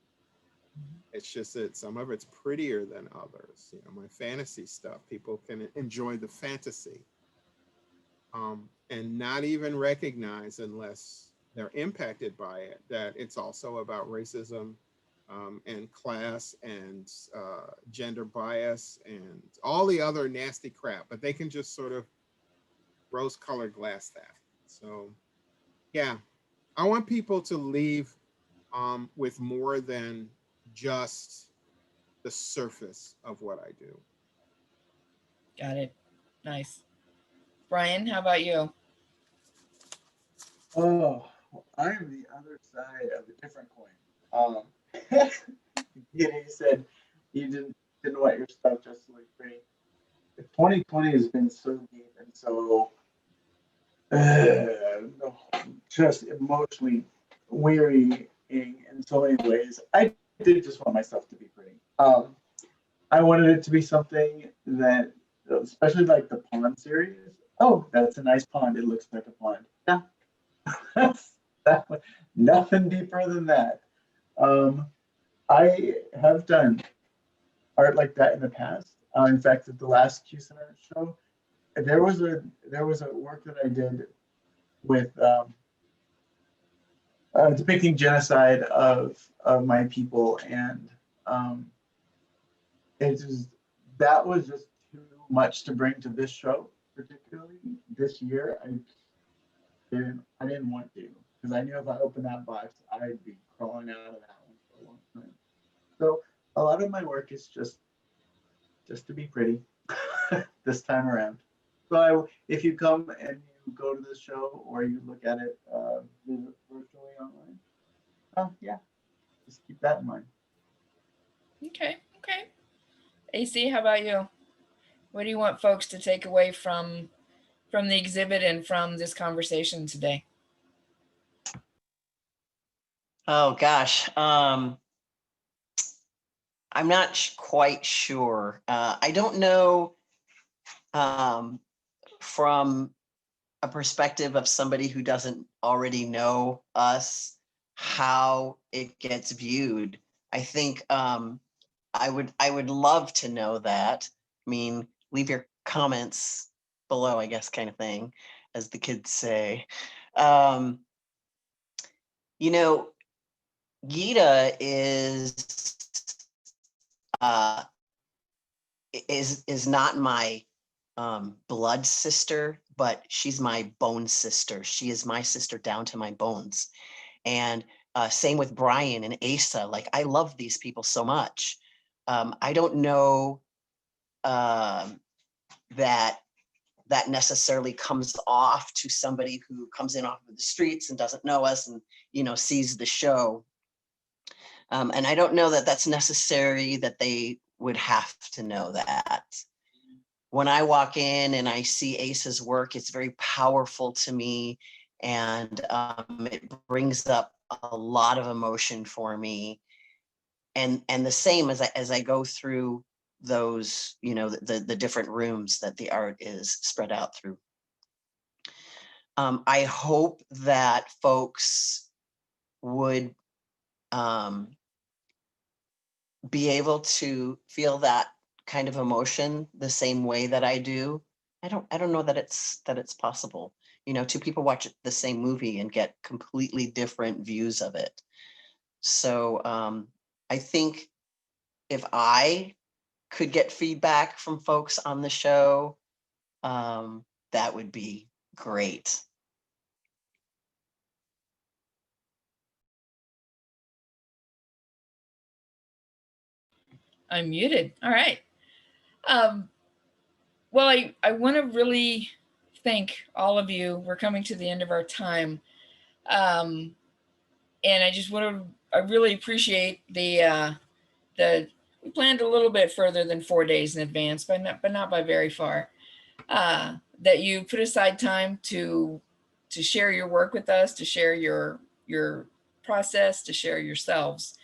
It's just that some of it's prettier than others. My fantasy stuff, people can enjoy the fantasy. And not even recognize, unless they're impacted by it, that it's also about racism and class and gender bias and all the other nasty crap, but they can just sort of rose-colored glass that. So yeah, I want people to leave with more than just the surface of what I do. Got it. Nice. Brian, how about you? Oh, I'm the other side of a different coin. He said you didn't want your stuff just to look pretty. 2020 has been so deep and so just emotionally wearying in so many ways. I did just want my stuff to be pretty. I wanted it to be something that, especially like the pond series. Oh, that's a nice pond. It looks like a pond. Yeah, that's that one. Nothing deeper than that. I have done art like that in the past. In fact, at the last Q Center show, there was a work that I did with depicting genocide of my people, and that was just too much to bring to this show, particularly this year. I didn't want to, because I knew if I opened that box, I'd be crawling out of that one for a long time. So a lot of my work is just to be pretty this time around. So if you come and you go to the show or you look at it virtually online, yeah, just keep that in mind. Okay. AC, how about you? What do you want folks to take away from the exhibit and from this conversation today? Oh gosh, I'm not quite sure. I don't know from a perspective of somebody who doesn't already know us how it gets viewed. I think I would love to know that. I mean, leave your comments below, I guess, kind of thing. as the kids say. You know, Gita is not my blood sister, but she's my bone sister. She is my sister down to my bones. And same with Brian and Asa. Like, I love these people so much. I don't know that necessarily comes off to somebody who comes in off of the streets and doesn't know us and, you know, sees the show. And I don't know that that's necessary, that they would have to know that. When I walk in and I see Asa's work, it's very powerful to me, and it brings up a lot of emotion for me. And the same as I go through those, you know, the different rooms that the art is spread out through. I hope that folks would be able to feel that kind of emotion the same way that I do. I don't know that it's possible. You know, two people watch the same movie and get completely different views of it. So I think if I could get feedback from folks on the show, that would be great. I'm muted. All right. Well, I want to really thank all of you. We're coming to the end of our time. And I just I really appreciate we planned a little bit further than 4 days in advance, but not by very far, that you put aside time to share your work with us, to share your process, to share yourselves.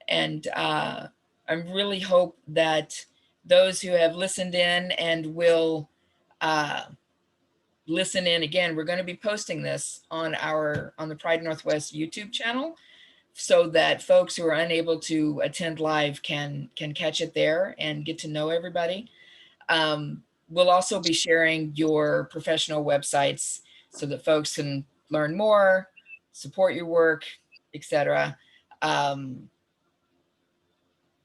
And I really hope that those who have listened in and will listen in again, we're going to be posting this on the Pride Northwest YouTube channel, so that folks who are unable to attend live can catch it there and get to know everybody. We'll also be sharing your professional websites so that folks can learn more, support your work, etc.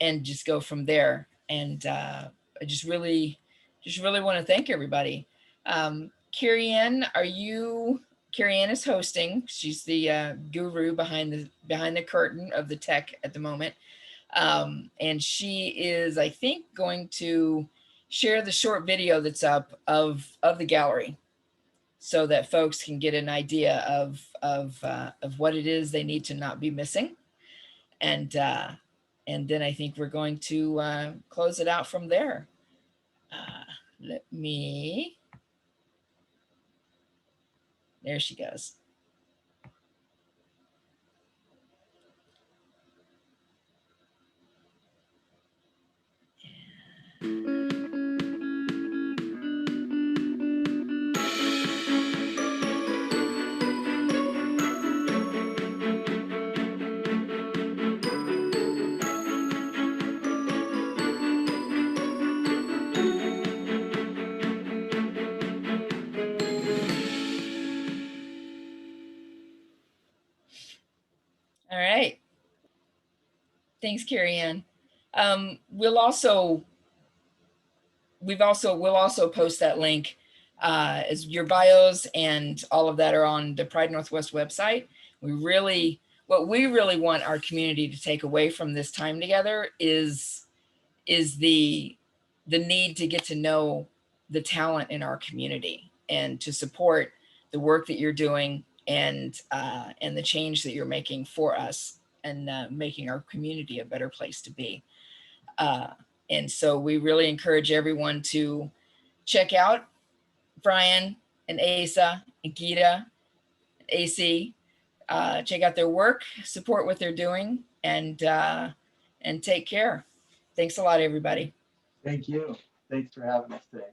And just go from there. And I just really want to thank everybody. Carrie Ann, Carrie Ann is hosting. She's the guru behind the curtain of the tech at the moment. And she is, I think, going to share the short video that's up of the gallery, so that folks can get an idea of what it is they need to not be missing. And then I think we're going to close it out from there. There she goes. All right. Thanks, Carrie Ann. We'll also post that link as your bios and all of that are on the Pride Northwest website. What we really want our community to take away from this time together is the need to get to know the talent in our community and to support the work that you're doing and the change that you're making for us and making our community a better place to be. And so we really encourage everyone to check out Brian and Asa and Gita, AC, check out their work, support what they're doing, and take care. Thanks a lot, everybody. Thank you. Thanks for having us today.